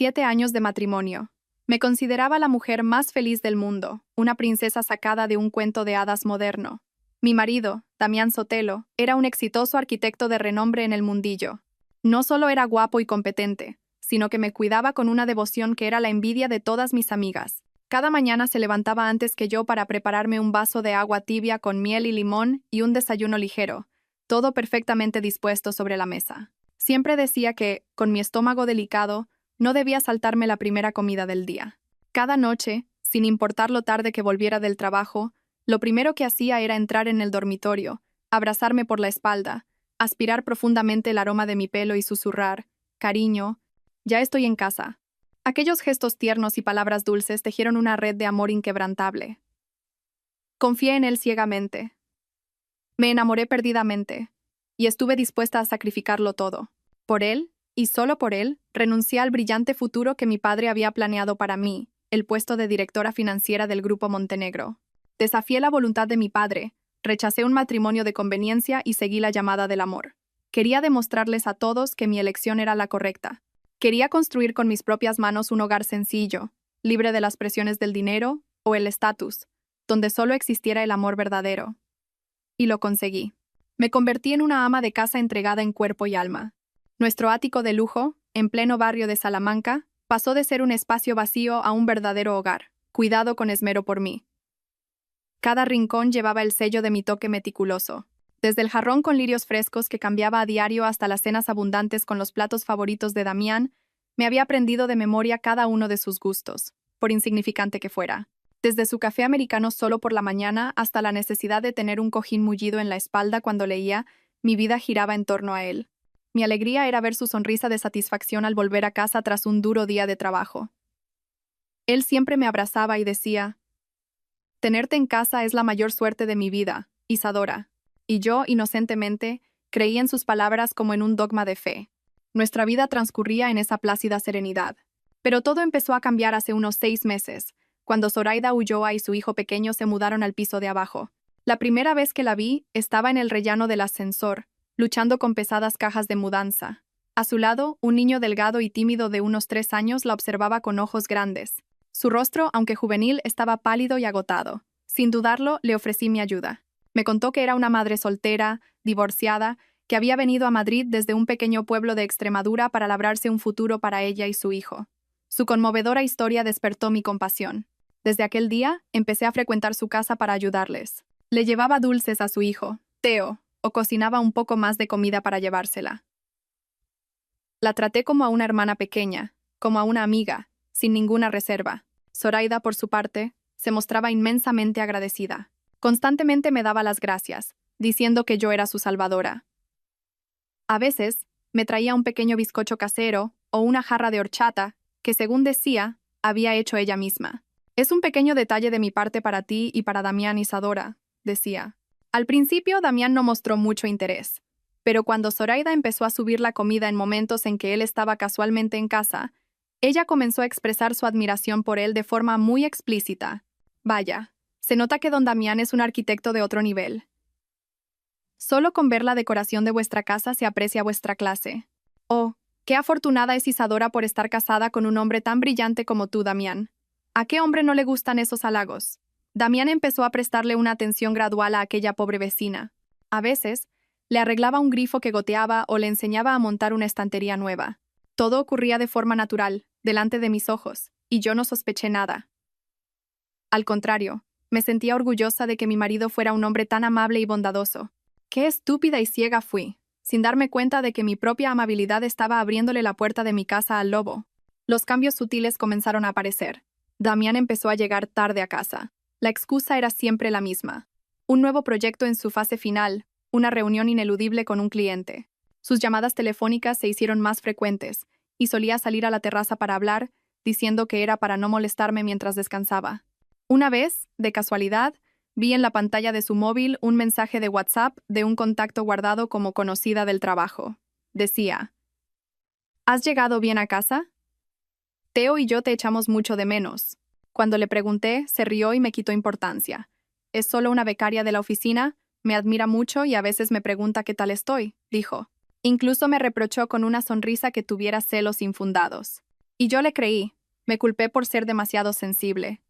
7 años de matrimonio. Me consideraba la mujer más feliz del mundo, una princesa sacada de un cuento de hadas moderno. Mi marido, Damián Sotelo, era un exitoso arquitecto de renombre en el mundillo. No solo era guapo y competente, sino que me cuidaba con una devoción que era la envidia de todas mis amigas. Cada mañana se levantaba antes que yo para prepararme un vaso de agua tibia con miel y limón y un desayuno ligero, todo perfectamente dispuesto sobre la mesa. Siempre decía que, con mi estómago delicado, no debía saltarme la primera comida del día. Cada noche, sin importar lo tarde que volviera del trabajo, lo primero que hacía era entrar en el dormitorio, abrazarme por la espalda, aspirar profundamente el aroma de mi pelo y susurrar: «Cariño, ya estoy en casa». Aquellos gestos tiernos y palabras dulces tejieron una red de amor inquebrantable. Confié en él ciegamente. Me enamoré perdidamente, y estuve dispuesta a sacrificarlo todo. Por él, y solo por él, renuncié al brillante futuro que mi padre había planeado para mí, el puesto de directora financiera del Grupo Montenegro. Desafié la voluntad de mi padre, rechacé un matrimonio de conveniencia y seguí la llamada del amor. Quería demostrarles a todos que mi elección era la correcta. Quería construir con mis propias manos un hogar sencillo, libre de las presiones del dinero o el estatus, donde solo existiera el amor verdadero. Y lo conseguí. Me convertí en una ama de casa entregada en cuerpo y alma. Nuestro ático de lujo, en pleno barrio de Salamanca, pasó de ser un espacio vacío a un verdadero hogar, cuidado con esmero por mí. Cada rincón llevaba el sello de mi toque meticuloso. Desde el jarrón con lirios frescos que cambiaba a diario hasta las cenas abundantes con los platos favoritos de Damián, me había aprendido de memoria cada uno de sus gustos, por insignificante que fuera. Desde su café americano solo por la mañana hasta la necesidad de tener un cojín mullido en la espalda cuando leía, mi vida giraba en torno a él. Mi alegría era ver su sonrisa de satisfacción al volver a casa tras un duro día de trabajo. Él siempre me abrazaba y decía: «Tenerte en casa es la mayor suerte de mi vida, Isadora». Y yo, inocentemente, creí en sus palabras como en un dogma de fe. Nuestra vida transcurría en esa plácida serenidad. Pero todo empezó a cambiar hace unos 6 meses, cuando Zoraida Ulloa y su hijo pequeño se mudaron al piso de abajo. La primera vez que la vi, estaba en el rellano del ascensor, luchando con pesadas cajas de mudanza. A su lado, un niño delgado y tímido de unos 3 años la observaba con ojos grandes. Su rostro, aunque juvenil, estaba pálido y agotado. Sin dudarlo, le ofrecí mi ayuda. Me contó que era una madre soltera, divorciada, que había venido a Madrid desde un pequeño pueblo de Extremadura para labrarse un futuro para ella y su hijo. Su conmovedora historia despertó mi compasión. Desde aquel día, empecé a frecuentar su casa para ayudarles. Le llevaba dulces a su hijo, Teo, o cocinaba un poco más de comida para llevársela. La traté como a una hermana pequeña, como a una amiga, sin ninguna reserva. Zoraida, por su parte, se mostraba inmensamente agradecida. Constantemente me daba las gracias, diciendo que yo era su salvadora. A veces, me traía un pequeño bizcocho casero o una jarra de horchata que, según decía, había hecho ella misma. «Es un pequeño detalle de mi parte para ti y para Damián, Isadora», decía. Al principio, Damián no mostró mucho interés, pero cuando Zoraida empezó a subir la comida en momentos en que él estaba casualmente en casa, ella comenzó a expresar su admiración por él de forma muy explícita. «Vaya, se nota que don Damián es un arquitecto de otro nivel. Solo con ver la decoración de vuestra casa se aprecia vuestra clase. Oh, qué afortunada es Isadora por estar casada con un hombre tan brillante como tú, Damián. ¿A qué hombre no le gustan esos halagos?». Damián empezó a prestarle una atención gradual a aquella pobre vecina. A veces, le arreglaba un grifo que goteaba o le enseñaba a montar una estantería nueva. Todo ocurría de forma natural, delante de mis ojos, y yo no sospeché nada. Al contrario, me sentía orgullosa de que mi marido fuera un hombre tan amable y bondadoso. Qué estúpida y ciega fui, sin darme cuenta de que mi propia amabilidad estaba abriéndole la puerta de mi casa al lobo. Los cambios sutiles comenzaron a aparecer. Damián empezó a llegar tarde a casa. La excusa era siempre la misma. Un nuevo proyecto en su fase final, una reunión ineludible con un cliente. Sus llamadas telefónicas se hicieron más frecuentes, y solía salir a la terraza para hablar, diciendo que era para no molestarme mientras descansaba. Una vez, de casualidad, vi en la pantalla de su móvil un mensaje de WhatsApp de un contacto guardado como conocida del trabajo. Decía: «¿Has llegado bien a casa? Teo y yo te echamos mucho de menos». Cuando le pregunté, se rió y me quitó importancia. «Es solo una becaria de la oficina, me admira mucho y a veces me pregunta qué tal estoy», dijo. Incluso me reprochó con una sonrisa que tuviera celos infundados. Y yo le creí. Me culpé por ser demasiado sensible.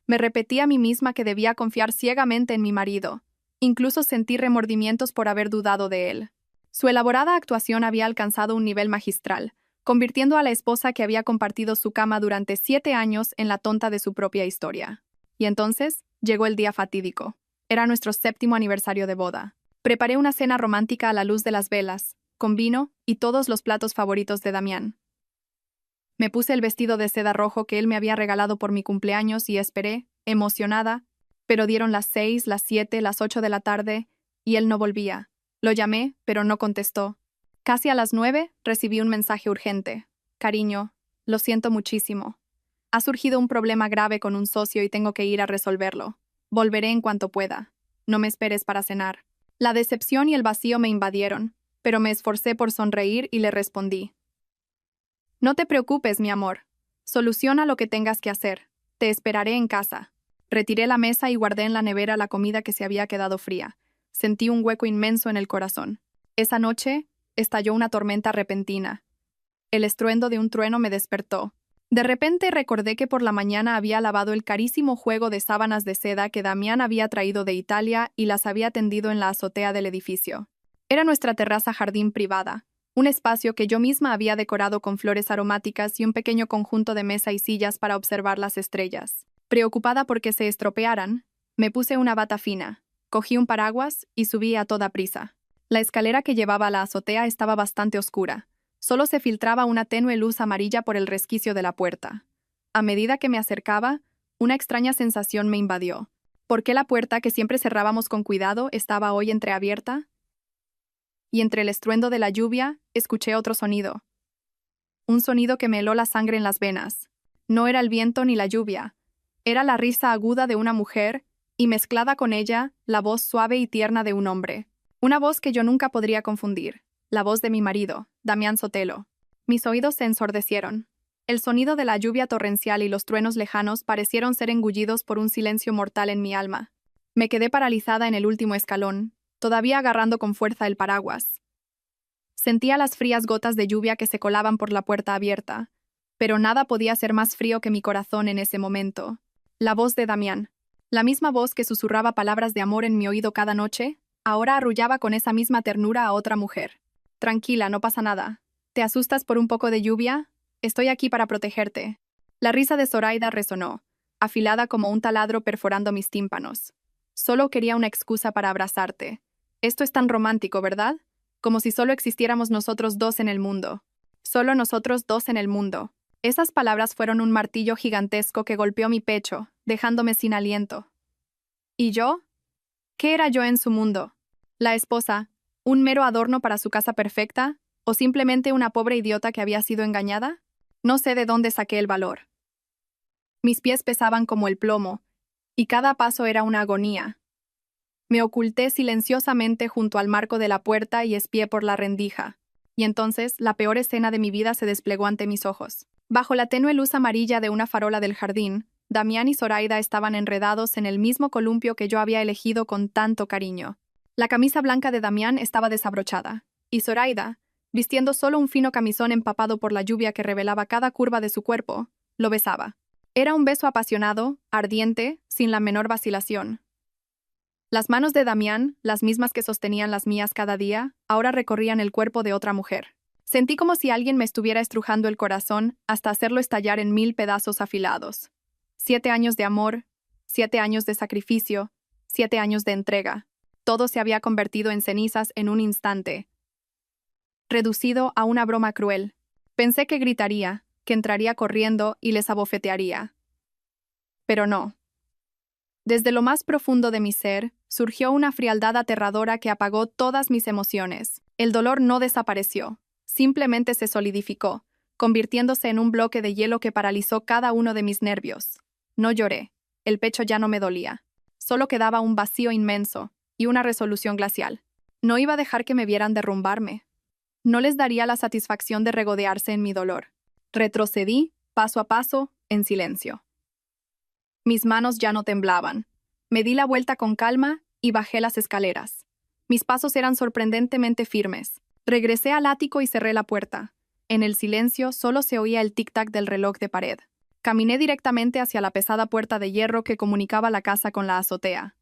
Me repetí a mí misma que debía confiar ciegamente en mi marido. Incluso sentí remordimientos por haber dudado de él. Su elaborada actuación había alcanzado un nivel magistral, convirtiendo a la esposa que había compartido su cama durante 7 años en la tonta de su propia historia. Y entonces llegó el día fatídico. Era nuestro 7º aniversario de boda. Preparé una cena romántica a la luz de las velas, con vino y todos los platos favoritos de Damián. Me puse el vestido de seda rojo que él me había regalado por mi cumpleaños y esperé, emocionada, pero dieron las 6, las 7, las 8 de la tarde, y él no volvía. Lo llamé, pero no contestó. Casi a las 9 recibí un mensaje urgente. Cariño, lo siento muchísimo. Ha surgido un problema grave con un socio y tengo que ir a resolverlo. Volveré en cuanto pueda. No me esperes para cenar. La decepción y el vacío me invadieron, pero me esforcé por sonreír y le respondí. No te preocupes, mi amor. Soluciona lo que tengas que hacer. Te esperaré en casa. Retiré la mesa y guardé en la nevera la comida que se había quedado fría. Sentí un hueco inmenso en el corazón. Esa noche estalló una tormenta repentina. El estruendo de un trueno me despertó. De repente recordé que por la mañana había lavado el carísimo juego de sábanas de seda que Damián había traído de Italia y las había tendido en la azotea del edificio. Era nuestra terraza-jardín privada, un espacio que yo misma había decorado con flores aromáticas y un pequeño conjunto de mesa y sillas para observar las estrellas. Preocupada por que se estropearan, me puse una bata fina, cogí un paraguas y subí a toda prisa. La escalera que llevaba a la azotea estaba bastante oscura. Solo se filtraba una tenue luz amarilla por el resquicio de la puerta. A medida que me acercaba, una extraña sensación me invadió. ¿Por qué la puerta, que siempre cerrábamos con cuidado, estaba hoy entreabierta? Y entre el estruendo de la lluvia, escuché otro sonido. Un sonido que me heló la sangre en las venas. No era el viento ni la lluvia. Era la risa aguda de una mujer, y mezclada con ella, la voz suave y tierna de un hombre. Una voz que yo nunca podría confundir. La voz de mi marido, Damián Sotelo. Mis oídos se ensordecieron. El sonido de la lluvia torrencial y los truenos lejanos parecieron ser engullidos por un silencio mortal en mi alma. Me quedé paralizada en el último escalón, todavía agarrando con fuerza el paraguas. Sentía las frías gotas de lluvia que se colaban por la puerta abierta, pero nada podía ser más frío que mi corazón en ese momento. La voz de Damián, la misma voz que susurraba palabras de amor en mi oído cada noche, ahora arrullaba con esa misma ternura a otra mujer. Tranquila, no pasa nada. ¿Te asustas por un poco de lluvia? Estoy aquí para protegerte. La risa de Zoraida resonó, afilada como un taladro perforando mis tímpanos. Solo quería una excusa para abrazarte. Esto es tan romántico, ¿verdad? Como si solo existiéramos nosotros dos en el mundo. Solo nosotros dos en el mundo. Esas palabras fueron un martillo gigantesco que golpeó mi pecho, dejándome sin aliento. ¿Y yo? ¿Qué era yo en su mundo? La esposa, ¿un mero adorno para su casa perfecta? ¿O simplemente una pobre idiota que había sido engañada? No sé de dónde saqué el valor. Mis pies pesaban como el plomo, y cada paso era una agonía. Me oculté silenciosamente junto al marco de la puerta y espié por la rendija. Y entonces la peor escena de mi vida se desplegó ante mis ojos. Bajo la tenue luz amarilla de una farola del jardín, Damián y Zoraida estaban enredados en el mismo columpio que yo había elegido con tanto cariño. La camisa blanca de Damián estaba desabrochada, y Zoraida, vistiendo solo un fino camisón empapado por la lluvia que revelaba cada curva de su cuerpo, lo besaba. Era un beso apasionado, ardiente, sin la menor vacilación. Las manos de Damián, las mismas que sostenían las mías cada día, ahora recorrían el cuerpo de otra mujer. Sentí como si alguien me estuviera estrujando el corazón hasta hacerlo estallar en 1000 pedazos afilados. 7 años de amor, 7 años de sacrificio, 7 años de entrega. Todo se había convertido en cenizas en un instante. Reducido a una broma cruel. Pensé que gritaría, que entraría corriendo y les abofetearía. Pero no. Desde lo más profundo de mi ser, surgió una frialdad aterradora que apagó todas mis emociones. El dolor no desapareció, simplemente se solidificó, convirtiéndose en un bloque de hielo que paralizó cada uno de mis nervios. No lloré, el pecho ya no me dolía. Solo quedaba un vacío inmenso y una resolución glacial. No iba a dejar que me vieran derrumbarme. No les daría la satisfacción de regodearse en mi dolor. Retrocedí, paso a paso, en silencio. Mis manos ya no temblaban. Me di la vuelta con calma y bajé las escaleras. Mis pasos eran sorprendentemente firmes. Regresé al ático y cerré la puerta. En el silencio solo se oía el tic-tac del reloj de pared. Caminé directamente hacia la pesada puerta de hierro que comunicaba la casa con la azotea.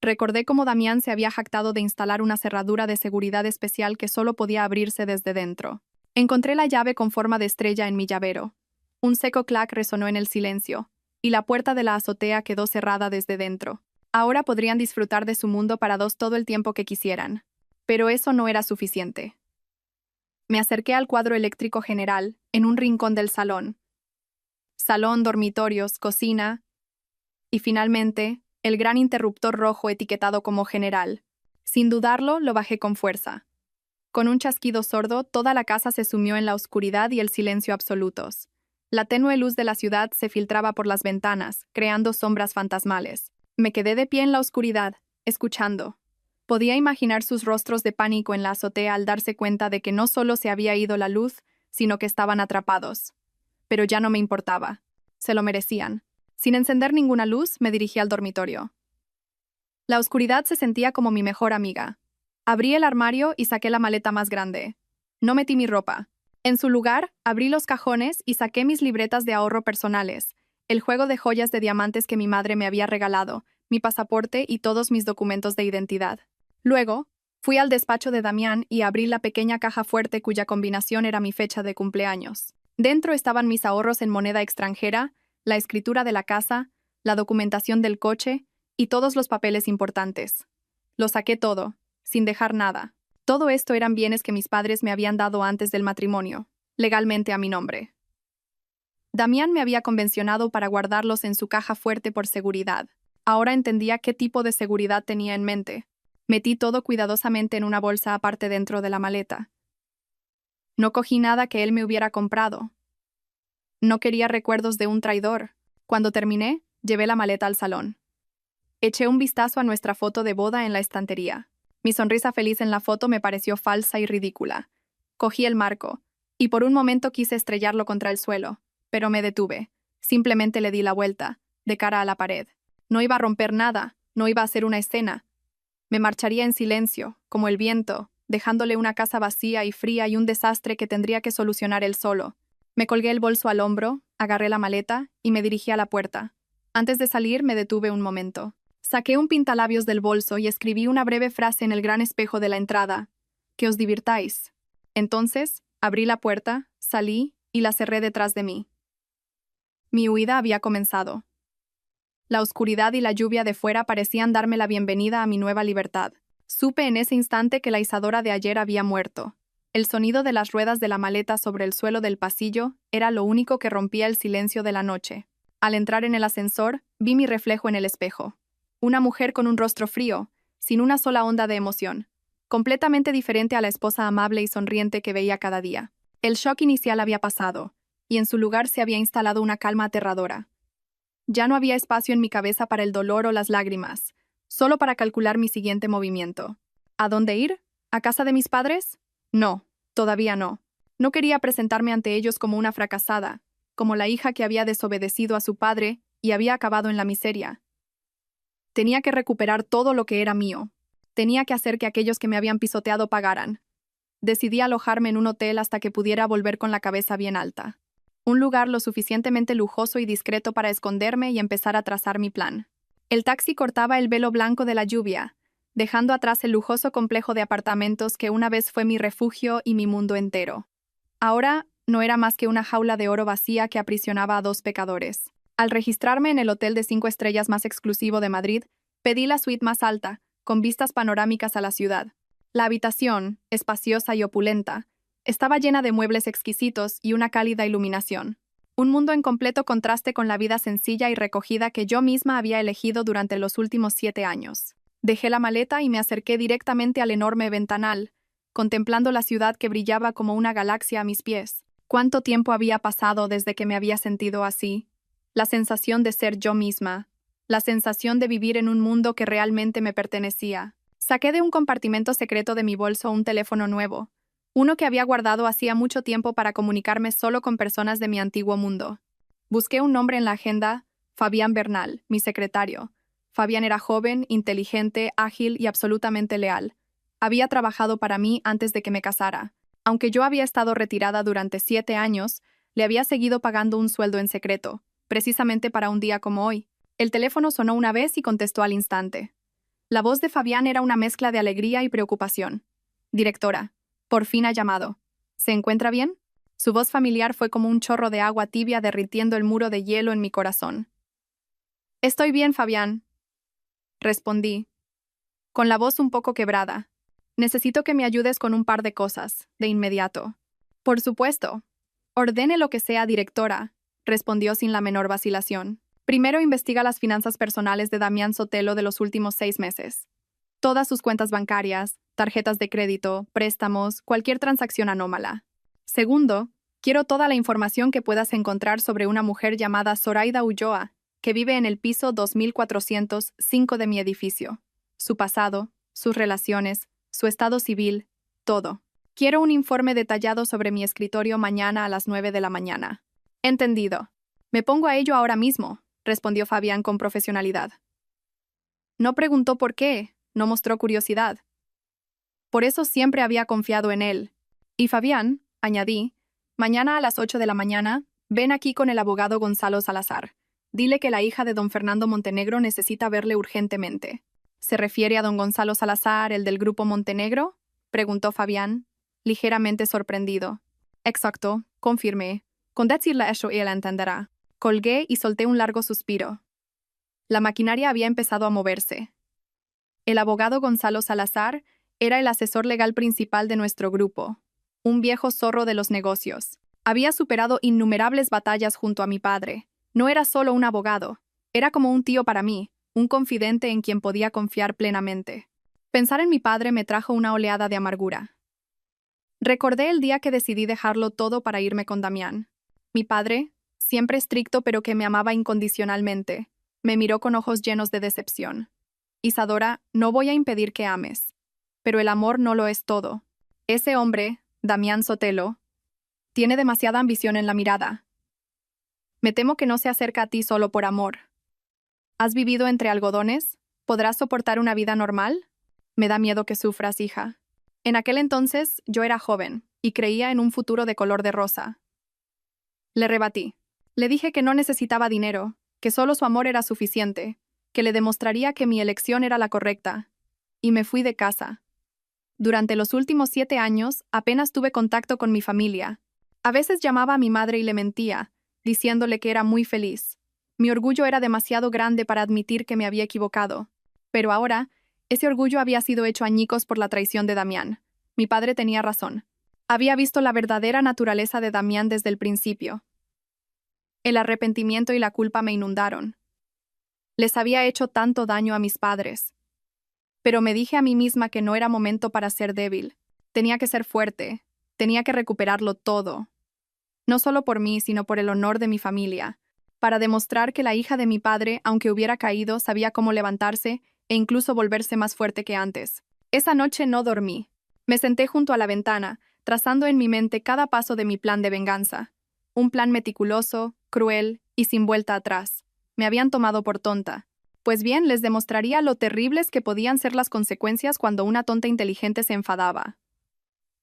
Recordé cómo Damián se había jactado de instalar una cerradura de seguridad especial que solo podía abrirse desde dentro. Encontré la llave con forma de estrella en mi llavero. Un seco clac resonó en el silencio, y la puerta de la azotea quedó cerrada desde dentro. Ahora podrían disfrutar de su mundo para dos todo el tiempo que quisieran. Pero eso no era suficiente. Me acerqué al cuadro eléctrico general, en un rincón del salón. Salón, dormitorios, cocina, y finalmente, el gran interruptor rojo etiquetado como general. Sin dudarlo, lo bajé con fuerza. Con un chasquido sordo, toda la casa se sumió en la oscuridad y el silencio absolutos. La tenue luz de la ciudad se filtraba por las ventanas, creando sombras fantasmales. Me quedé de pie en la oscuridad, escuchando. Podía imaginar sus rostros de pánico en la azotea al darse cuenta de que no solo se había ido la luz, sino que estaban atrapados. Pero ya no me importaba. Se lo merecían. Sin encender ninguna luz, me dirigí al dormitorio. La oscuridad se sentía como mi mejor amiga. Abrí el armario y saqué la maleta más grande. No metí mi ropa. En su lugar, abrí los cajones y saqué mis libretas de ahorro personales, el juego de joyas de diamantes que mi madre me había regalado, mi pasaporte y todos mis documentos de identidad. Luego, fui al despacho de Damián y abrí la pequeña caja fuerte cuya combinación era mi fecha de cumpleaños. Dentro estaban mis ahorros en moneda extranjera, la escritura de la casa, la documentación del coche y todos los papeles importantes. Lo saqué todo, sin dejar nada. Todo esto eran bienes que mis padres me habían dado antes del matrimonio, legalmente a mi nombre. Damián me había convencionado para guardarlos en su caja fuerte por seguridad. Ahora entendía qué tipo de seguridad tenía en mente. Metí todo cuidadosamente en una bolsa aparte dentro de la maleta. No cogí nada que él me hubiera comprado. No quería recuerdos de un traidor. Cuando terminé, llevé la maleta al salón. Eché un vistazo a nuestra foto de boda en la estantería. Mi sonrisa feliz en la foto me pareció falsa y ridícula. Cogí el marco, y por un momento quise estrellarlo contra el suelo, pero me detuve. Simplemente le di la vuelta, de cara a la pared. No iba a romper nada, no iba a hacer una escena. Me marcharía en silencio, como el viento, dejándole una casa vacía y fría y un desastre que tendría que solucionar él solo. Me colgué el bolso al hombro, agarré la maleta y me dirigí a la puerta. Antes de salir me detuve un momento. Saqué un pintalabios del bolso y escribí una breve frase en el gran espejo de la entrada. Que os divirtáis. Entonces, abrí la puerta, salí y la cerré detrás de mí. Mi huida había comenzado. La oscuridad y la lluvia de fuera parecían darme la bienvenida a mi nueva libertad. Supe en ese instante que la Isadora de ayer había muerto. El sonido de las ruedas de la maleta sobre el suelo del pasillo era lo único que rompía el silencio de la noche. Al entrar en el ascensor, vi mi reflejo en el espejo. Una mujer con un rostro frío, sin una sola onda de emoción, completamente diferente a la esposa amable y sonriente que veía cada día. El shock inicial había pasado, y en su lugar se había instalado una calma aterradora. Ya no había espacio en mi cabeza para el dolor o las lágrimas, solo para calcular mi siguiente movimiento. ¿A dónde ir? ¿A casa de mis padres? No, todavía no. No quería presentarme ante ellos como una fracasada, como la hija que había desobedecido a su padre y había acabado en la miseria. Tenía que recuperar todo lo que era mío. Tenía que hacer que aquellos que me habían pisoteado pagaran. Decidí alojarme en un hotel hasta que pudiera volver con la cabeza bien alta. Un lugar lo suficientemente lujoso y discreto para esconderme y empezar a trazar mi plan. El taxi cortaba el velo blanco de la lluvia, dejando atrás el lujoso complejo de apartamentos que una vez fue mi refugio y mi mundo entero. Ahora no era más que una jaula de oro vacía que aprisionaba a dos pecadores. Al registrarme en el hotel de 5 estrellas más exclusivo de Madrid, pedí la suite más alta, con vistas panorámicas a la ciudad. La habitación, espaciosa y opulenta, estaba llena de muebles exquisitos y una cálida iluminación. Un mundo en completo contraste con la vida sencilla y recogida que yo misma había elegido durante los últimos 7 años. Dejé la maleta y me acerqué directamente al enorme ventanal, contemplando la ciudad que brillaba como una galaxia a mis pies. ¿Cuánto tiempo había pasado desde que me había sentido así? La sensación de ser yo misma, la sensación de vivir en un mundo que realmente me pertenecía. Saqué de un compartimento secreto de mi bolso un teléfono nuevo, uno que había guardado hacía mucho tiempo para comunicarme solo con personas de mi antiguo mundo. Busqué un nombre en la agenda, Fabián Bernal, mi secretario. Fabián era joven, inteligente, ágil y absolutamente leal. Había trabajado para mí antes de que me casara. Aunque yo había estado retirada durante 7 años, le había seguido pagando un sueldo en secreto, precisamente para un día como hoy. El teléfono sonó una vez y contestó al instante. La voz de Fabián era una mezcla de alegría y preocupación. Directora, por fin ha llamado. ¿Se encuentra bien? Su voz familiar fue como un chorro de agua tibia derritiendo el muro de hielo en mi corazón. Estoy bien, Fabián, respondí, con la voz un poco quebrada. Necesito que me ayudes con un par de cosas, de inmediato. Por supuesto. Ordene lo que sea, directora, respondió sin la menor vacilación. Primero investiga las finanzas personales de Damián Sotelo de los últimos 6 meses. Todas sus cuentas bancarias, tarjetas de crédito, préstamos, cualquier transacción anómala. Segundo, quiero toda la información que puedas encontrar sobre una mujer llamada Zoraida Ulloa, que vive en el piso 2405 de mi edificio. Su pasado, sus relaciones, su estado civil, todo. Quiero un informe detallado sobre mi escritorio mañana a las 9 de la mañana. Entendido. Me pongo a ello ahora mismo, respondió Fabián con profesionalidad. No preguntó por qué, no mostró curiosidad. Por eso siempre había confiado en él. Y Fabián, añadí, mañana a las 8 de la mañana, ven aquí con el abogado Gonzalo Salazar. Dile que la hija de don Fernando Montenegro necesita verle urgentemente. ¿Se refiere a don Gonzalo Salazar, el del Grupo Montenegro? Preguntó Fabián, ligeramente sorprendido. Exacto, confirmé. Con decirle eso ella entenderá. Colgué y solté un largo suspiro. La maquinaria había empezado a moverse. El abogado Gonzalo Salazar era el asesor legal principal de nuestro grupo, un viejo zorro de los negocios. Había superado innumerables batallas junto a mi padre. No era solo un abogado, era como un tío para mí, un confidente en quien podía confiar plenamente. Pensar en mi padre me trajo una oleada de amargura. Recordé el día que decidí dejarlo todo para irme con Damián. Mi padre, siempre estricto pero que me amaba incondicionalmente, me miró con ojos llenos de decepción. Isadora, no voy a impedir que ames. Pero el amor no lo es todo. Ese hombre, Damián Sotelo, tiene demasiada ambición en la mirada. Me temo que no se acerca a ti solo por amor. ¿Has vivido entre algodones? ¿Podrás soportar una vida normal? Me da miedo que sufras, hija. En aquel entonces yo era joven y creía en un futuro de color de rosa. Le rebatí. Le dije que no necesitaba dinero, que solo su amor era suficiente, que le demostraría que mi elección era la correcta. Y me fui de casa. Durante los últimos 7 años apenas tuve contacto con mi familia. A veces llamaba a mi madre y le mentía, diciéndole que era muy feliz. Mi orgullo era demasiado grande para admitir que me había equivocado. Pero ahora, ese orgullo había sido hecho añicos por la traición de Damián. Mi padre tenía razón. Había visto la verdadera naturaleza de Damián desde el principio. El arrepentimiento y la culpa me inundaron. Les había hecho tanto daño a mis padres. Pero me dije a mí misma que no era momento para ser débil. Tenía que ser fuerte. Tenía que recuperarlo todo. No solo por mí, sino por el honor de mi familia. Para demostrar que la hija de mi padre, aunque hubiera caído, sabía cómo levantarse e incluso volverse más fuerte que antes. Esa noche no dormí. Me senté junto a la ventana, trazando en mi mente cada paso de mi plan de venganza. Un plan meticuloso, cruel y sin vuelta atrás. Me habían tomado por tonta. Pues bien, les demostraría lo terribles que podían ser las consecuencias cuando una tonta inteligente se enfadaba.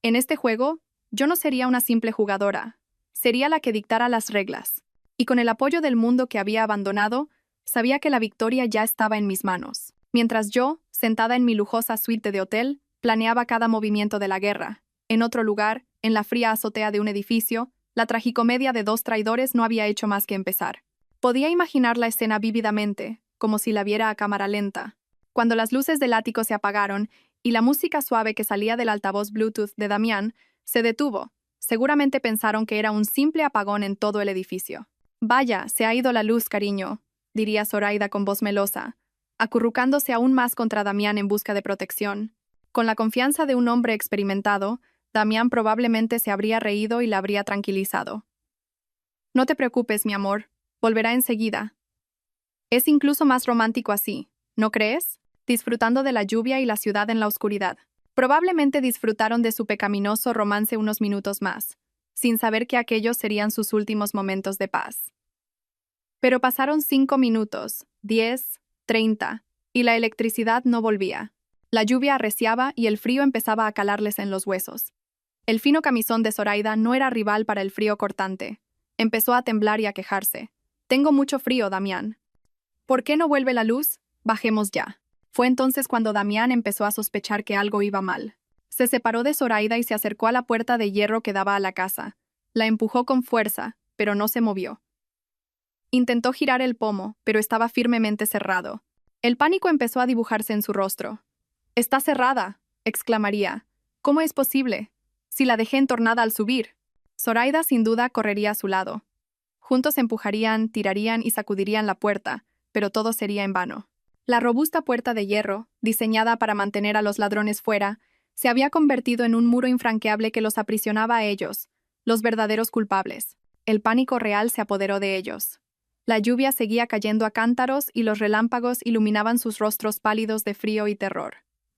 En este juego, yo no sería una simple jugadora. Sería la que dictara las reglas. Y con el apoyo del mundo que había abandonado, sabía que la victoria ya estaba en mis manos. Mientras yo, sentada en mi lujosa suite de hotel, planeaba cada movimiento de la guerra. En otro lugar, en la fría azotea de un edificio, la tragicomedia de 2 traidores no había hecho más que empezar. Podía imaginar la escena vívidamente, como si la viera a cámara lenta. Cuando las luces del ático se apagaron y la música suave que salía del altavoz Bluetooth de Damián se detuvo, seguramente pensaron que era un simple apagón en todo el edificio. Vaya, se ha ido la luz, cariño, diría Zoraida con voz melosa, acurrucándose aún más contra Damián en busca de protección. Con la confianza de un hombre experimentado, Damián probablemente se habría reído y la habría tranquilizado. No te preocupes, mi amor, volverá enseguida. Es incluso más romántico así, ¿no crees? Disfrutando de la lluvia y la ciudad en la oscuridad. Probablemente disfrutaron de su pecaminoso romance unos minutos más, sin saber que aquellos serían sus últimos momentos de paz. Pero pasaron 5 minutos, 10, 30, y la electricidad no volvía. La lluvia arreciaba y el frío empezaba a calarles en los huesos. El fino camisón de Zoraida no era rival para el frío cortante. Empezó a temblar y a quejarse. Tengo mucho frío, Damián. ¿Por qué no vuelve la luz? Bajemos ya. Fue entonces cuando Damián empezó a sospechar que algo iba mal. Se separó de Zoraida y se acercó a la puerta de hierro que daba a la casa. La empujó con fuerza, pero no se movió. Intentó girar el pomo, pero estaba firmemente cerrado. El pánico empezó a dibujarse en su rostro. «Está cerrada», exclamaría. «¿Cómo es posible? Si la dejé entornada al subir». Zoraida sin duda correría a su lado. Juntos empujarían, tirarían y sacudirían la puerta, pero todo sería en vano. La robusta puerta de hierro, diseñada para mantener a los ladrones fuera, se había convertido en un muro infranqueable que los aprisionaba a ellos, los verdaderos culpables. El pánico real se apoderó de ellos. La lluvia seguía cayendo a cántaros y los relámpagos iluminaban sus rostros pálidos de frío y terror.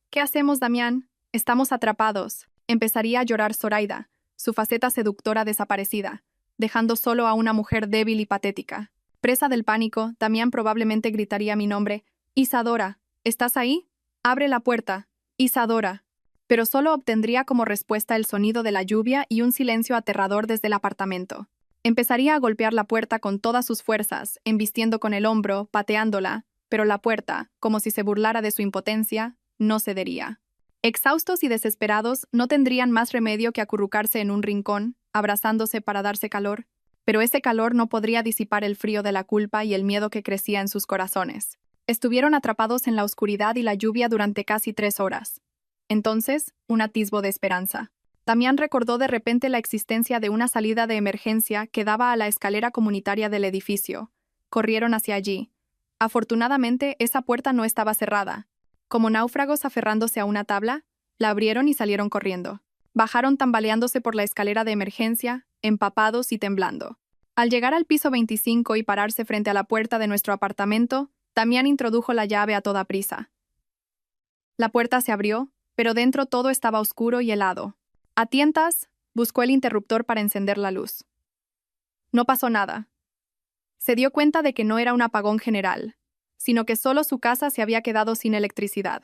«¿Qué hacemos, Damián? Estamos atrapados», empezaría a llorar Zoraida, su faceta seductora desaparecida, dejando solo a una mujer débil y patética. Presa del pánico, Damián probablemente gritaría mi nombre. «Isadora, ¿estás ahí? Abre la puerta. Isadora». Pero solo obtendría como respuesta el sonido de la lluvia y un silencio aterrador desde el apartamento. Empezaría a golpear la puerta con todas sus fuerzas, embistiendo con el hombro, pateándola, pero la puerta, como si se burlara de su impotencia, no cedería. Exhaustos y desesperados, no tendrían más remedio que acurrucarse en un rincón, abrazándose para darse calor, pero ese calor no podría disipar el frío de la culpa y el miedo que crecía en sus corazones. Estuvieron atrapados en la oscuridad y la lluvia durante casi 3 horas. Entonces, un atisbo de esperanza. Damián recordó de repente la existencia de una salida de emergencia que daba a la escalera comunitaria del edificio. Corrieron hacia allí. Afortunadamente, esa puerta no estaba cerrada. Como náufragos aferrándose a una tabla, la abrieron y salieron corriendo. Bajaron tambaleándose por la escalera de emergencia, empapados y temblando. Al llegar al piso 25 y pararse frente a la puerta de nuestro apartamento, Damián introdujo la llave a toda prisa. La puerta se abrió, pero dentro todo estaba oscuro y helado. A tientas, buscó el interruptor para encender la luz. No pasó nada. Se dio cuenta de que no era un apagón general, sino que solo su casa se había quedado sin electricidad.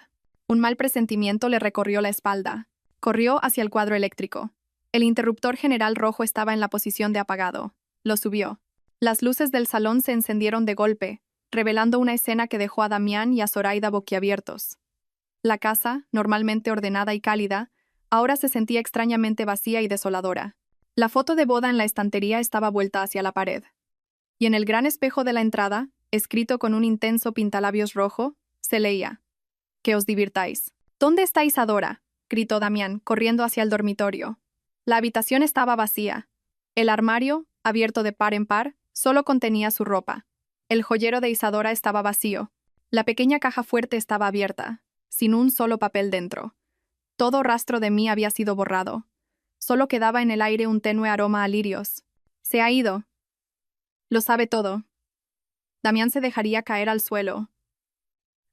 Un mal presentimiento le recorrió la espalda. Corrió hacia el cuadro eléctrico. El interruptor general rojo estaba en la posición de apagado. Lo subió. Las luces del salón se encendieron de golpe, revelando una escena que dejó a Damián y a Zoraida boquiabiertos. La casa, normalmente ordenada y cálida, ahora se sentía extrañamente vacía y desoladora. La foto de boda en la estantería estaba vuelta hacia la pared. Y en el gran espejo de la entrada, escrito con un intenso pintalabios rojo, se leía: «Que os divirtáis». «¿Dónde está Isadora?», gritó Damián, corriendo hacia el dormitorio. La habitación estaba vacía. El armario, abierto de par en par, solo contenía su ropa. El joyero de Isadora estaba vacío. La pequeña caja fuerte estaba abierta, sin un solo papel dentro. Todo rastro de mí había sido borrado. Solo quedaba en el aire un tenue aroma a lirios. «Se ha ido». Lo sabe todo. Damián se dejaría caer al suelo,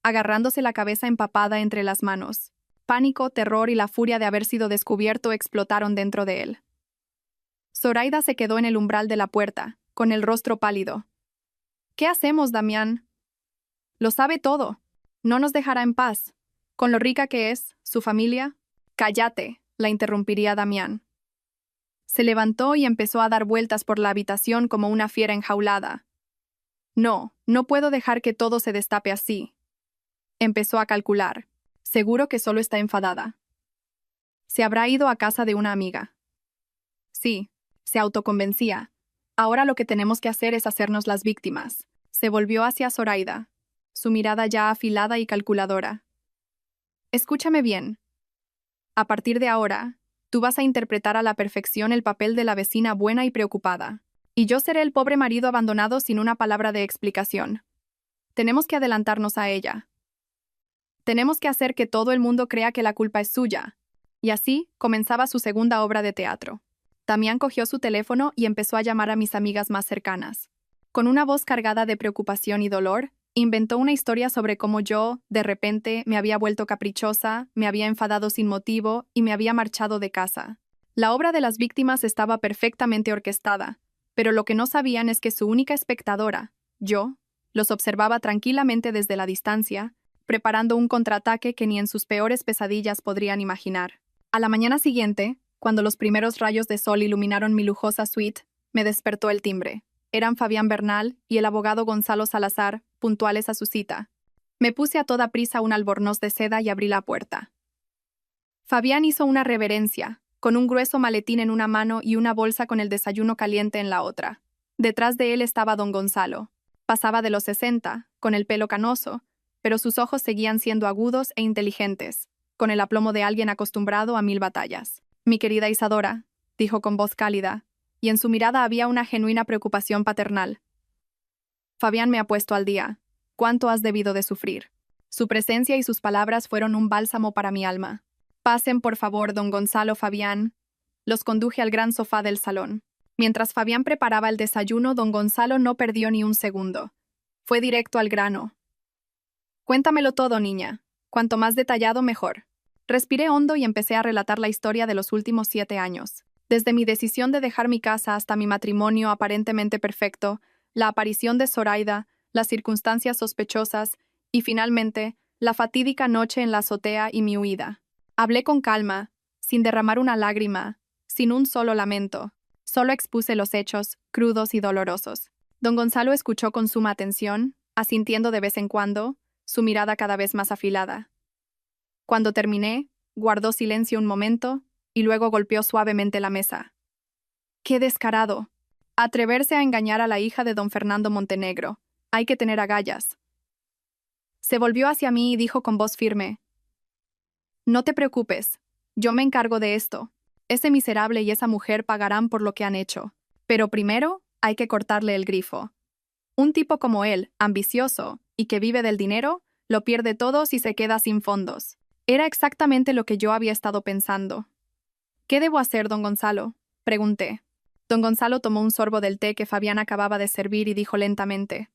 agarrándose la cabeza empapada entre las manos. Pánico, terror y la furia de haber sido descubierto explotaron dentro de él. Zoraida se quedó en el umbral de la puerta, con el rostro pálido. «¿Qué hacemos, Damián?» «Lo sabe todo. No nos dejará en paz. Con lo rica que es, su familia». «Cállate», la interrumpiría Damián. Se levantó y empezó a dar vueltas por la habitación como una fiera enjaulada. «No, no puedo dejar que todo se destape así». Empezó a calcular. Seguro que solo está enfadada. Se habrá ido a casa de una amiga. Sí, se autoconvencía. Ahora lo que tenemos que hacer es hacernos las víctimas. Se volvió hacia Zoraida, su mirada ya afilada y calculadora. «Escúchame bien. A partir de ahora, tú vas a interpretar a la perfección el papel de la vecina buena y preocupada. Y yo seré el pobre marido abandonado sin una palabra de explicación. Tenemos que adelantarnos a ella. Tenemos que hacer que todo el mundo crea que la culpa es suya». Y así comenzaba su segunda obra de teatro. Damián cogió su teléfono y empezó a llamar a mis amigas más cercanas. Con una voz cargada de preocupación y dolor, inventó una historia sobre cómo yo, de repente, me había vuelto caprichosa, me había enfadado sin motivo y me había marchado de casa. La obra de las víctimas estaba perfectamente orquestada, pero lo que no sabían es que su única espectadora, yo, los observaba tranquilamente desde la distancia, preparando un contraataque que ni en sus peores pesadillas podrían imaginar. A la mañana siguiente, Cuando los primeros rayos de sol iluminaron mi lujosa suite, me despertó el timbre. Eran Fabián Bernal y el abogado Gonzalo Salazar, puntuales a su cita. Me puse a toda prisa un albornoz de seda y abrí la puerta. Fabián hizo una reverencia, con un grueso maletín en una mano y una bolsa con el desayuno caliente en la otra. Detrás de él estaba don Gonzalo. Pasaba de los 60, con el pelo canoso, pero sus ojos seguían siendo agudos e inteligentes, con el aplomo de alguien acostumbrado a 1000 batallas. «Mi querida Isadora», dijo con voz cálida, y en su mirada había una genuina preocupación paternal. «Fabián me ha puesto al día. ¿Cuánto has debido de sufrir?» Su presencia y sus palabras fueron un bálsamo para mi alma. «Pasen, por favor, don Gonzalo, Fabián». Los conduje al gran sofá del salón. Mientras Fabián preparaba el desayuno, don Gonzalo no perdió ni un segundo. Fue directo al grano. «Cuéntamelo todo, niña. Cuanto más detallado, mejor». Respiré hondo y empecé a relatar la historia de los últimos 7 años. Desde mi decisión de dejar mi casa hasta mi matrimonio aparentemente perfecto, la aparición de Zoraida, las circunstancias sospechosas y, finalmente, la fatídica noche en la azotea y mi huida. Hablé con calma, sin derramar una lágrima, sin un solo lamento. Solo expuse los hechos, crudos y dolorosos. Don Gonzalo escuchó con suma atención, asintiendo de vez en cuando, su mirada cada vez más afilada. Cuando terminé, guardó silencio un momento y luego golpeó suavemente la mesa. ¡Qué descarado! Atreverse a engañar a la hija de don Fernando Montenegro. Hay que tener agallas. Se volvió hacia mí y dijo con voz firme: «No te preocupes, yo me encargo de esto. Ese miserable y esa mujer pagarán por lo que han hecho. Pero primero hay que cortarle el grifo. Un tipo como él, ambicioso y que vive del dinero, lo pierde todo si se queda sin fondos». Era exactamente lo que yo había estado pensando. «¿Qué debo hacer, don Gonzalo?», pregunté. Don Gonzalo tomó un sorbo del té que Fabián acababa de servir y dijo lentamente: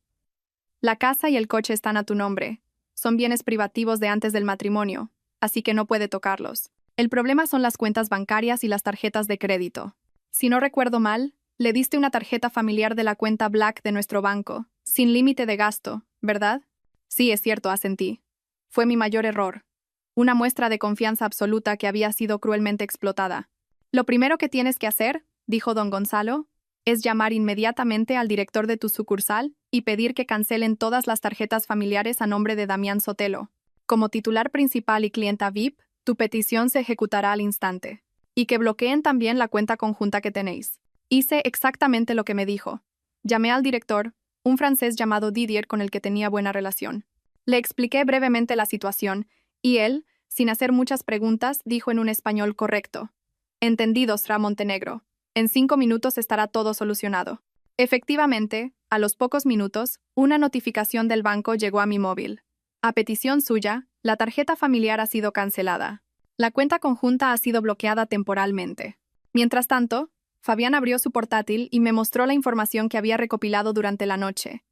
«La casa y el coche están a tu nombre. Son bienes privativos de antes del matrimonio, así que no puede tocarlos. El problema son las cuentas bancarias y las tarjetas de crédito. Si no recuerdo mal, le diste una tarjeta familiar de la cuenta Black de nuestro banco, sin límite de gasto, ¿verdad?» «Sí, es cierto», asentí. «Fue mi mayor error. Una muestra de confianza absoluta que había sido cruelmente explotada. Lo primero que tienes que hacer», dijo don Gonzalo, «es llamar inmediatamente al director de tu sucursal y pedir que cancelen todas las tarjetas familiares a nombre de Damián Sotelo. Como titular principal y clienta VIP, tu petición se ejecutará al instante. Y que bloqueen también la cuenta conjunta que tenéis». Hice exactamente lo que me dijo. Llamé al director, un francés llamado Didier con el que tenía buena relación. Le expliqué brevemente la situación y él, sin hacer muchas preguntas, dijo en un español correcto: «Entendido, Sra. Montenegro. En 5 minutos estará todo solucionado». Efectivamente, a los pocos minutos, una notificación del banco llegó a mi móvil. A petición suya, la tarjeta familiar ha sido cancelada. La cuenta conjunta ha sido bloqueada temporalmente. Mientras tanto, Fabián abrió su portátil y me mostró la información que había recopilado durante la noche.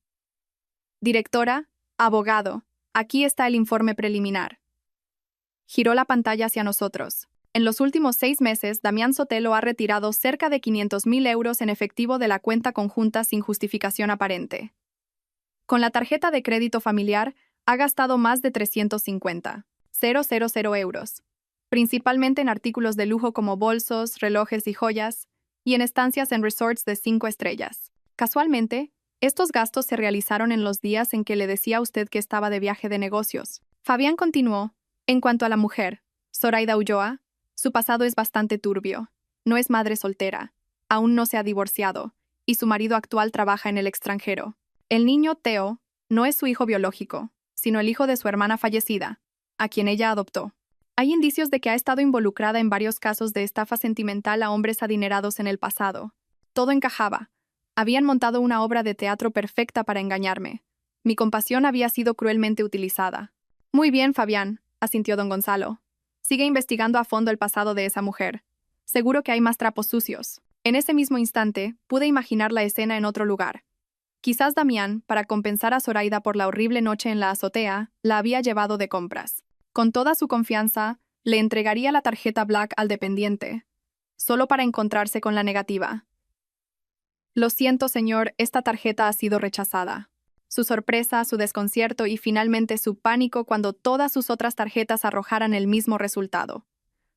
«Directora, abogado, aquí está el informe preliminar». Giró la pantalla hacia nosotros. En los últimos 6 meses, Damián Sotelo ha retirado cerca de 500.000 euros en efectivo de la cuenta conjunta sin justificación aparente. Con la tarjeta de crédito familiar, ha gastado más de 350.000 euros, principalmente en artículos de lujo como bolsos, relojes y joyas, y en estancias en resorts de 5 estrellas. Casualmente, estos gastos se realizaron en los días en que le decía a usted que estaba de viaje de negocios. Fabián continuó: «En cuanto a la mujer, Zoraida Ulloa, su pasado es bastante turbio. No es madre soltera, aún no se ha divorciado, y su marido actual trabaja en el extranjero. El niño, Theo, no es su hijo biológico, sino el hijo de su hermana fallecida, a quien ella adoptó. Hay indicios de que ha estado involucrada en varios casos de estafa sentimental a hombres adinerados en el pasado. Todo encajaba. Habían montado una obra de teatro perfecta para engañarme. Mi compasión había sido cruelmente utilizada». «Muy bien, Fabián», asintió don Gonzalo. «Sigue investigando a fondo el pasado de esa mujer. Seguro que hay más trapos sucios». En ese mismo instante, pude imaginar la escena en otro lugar. Quizás Damián, para compensar a Zoraida por la horrible noche en la azotea, la había llevado de compras. Con toda su confianza, le entregaría la tarjeta Black al dependiente, solo para encontrarse con la negativa. «Lo siento, señor, esta tarjeta ha sido rechazada». Su sorpresa, su desconcierto y finalmente su pánico cuando todas sus otras tarjetas arrojaran el mismo resultado.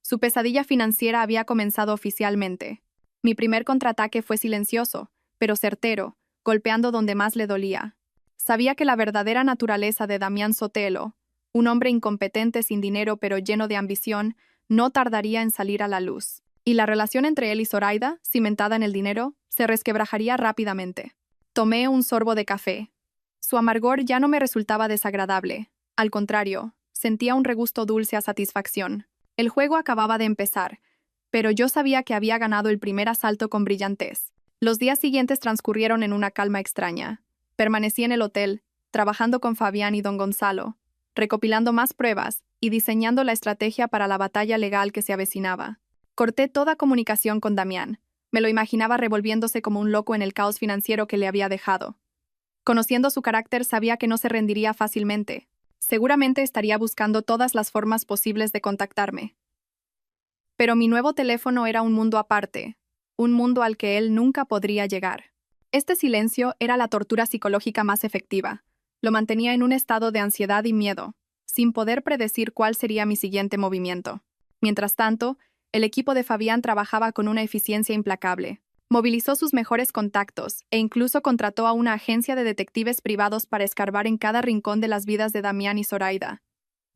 Su pesadilla financiera había comenzado oficialmente. Mi primer contraataque fue silencioso, pero certero, golpeando donde más le dolía. Sabía que la verdadera naturaleza de Damián Sotelo, un hombre incompetente sin dinero pero lleno de ambición, no tardaría en salir a la luz. Y la relación entre él y Zoraida, cimentada en el dinero, se resquebrajaría rápidamente. Tomé un sorbo de café. Su amargor ya no me resultaba desagradable. Al contrario, sentía un regusto dulce a satisfacción. El juego acababa de empezar, pero yo sabía que había ganado el primer asalto con brillantez. Los días siguientes transcurrieron en una calma extraña. Permanecí en el hotel, trabajando con Fabián y don Gonzalo, recopilando más pruebas y diseñando la estrategia para la batalla legal que se avecinaba. Corté toda comunicación con Damián. Me lo imaginaba revolviéndose como un loco en el caos financiero que le había dejado. Conociendo su carácter, sabía que no se rendiría fácilmente. Seguramente estaría buscando todas las formas posibles de contactarme. Pero mi nuevo teléfono era un mundo aparte, un mundo al que él nunca podría llegar. Este silencio era la tortura psicológica más efectiva. Lo mantenía en un estado de ansiedad y miedo, sin poder predecir cuál sería mi siguiente movimiento. Mientras tanto, el equipo de Fabián trabajaba con una eficiencia implacable. Movilizó sus mejores contactos e incluso contrató a una agencia de detectives privados para escarbar en cada rincón de las vidas de Damián y Zoraida.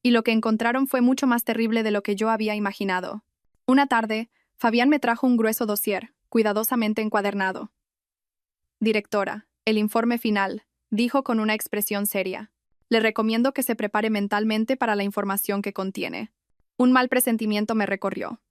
Y lo que encontraron fue mucho más terrible de lo que yo había imaginado. Una tarde, Fabián me trajo un grueso dossier, cuidadosamente encuadernado. «Directora, el informe final», dijo con una expresión seria. «Le recomiendo que se prepare mentalmente para la información que contiene». Un mal presentimiento me recorrió.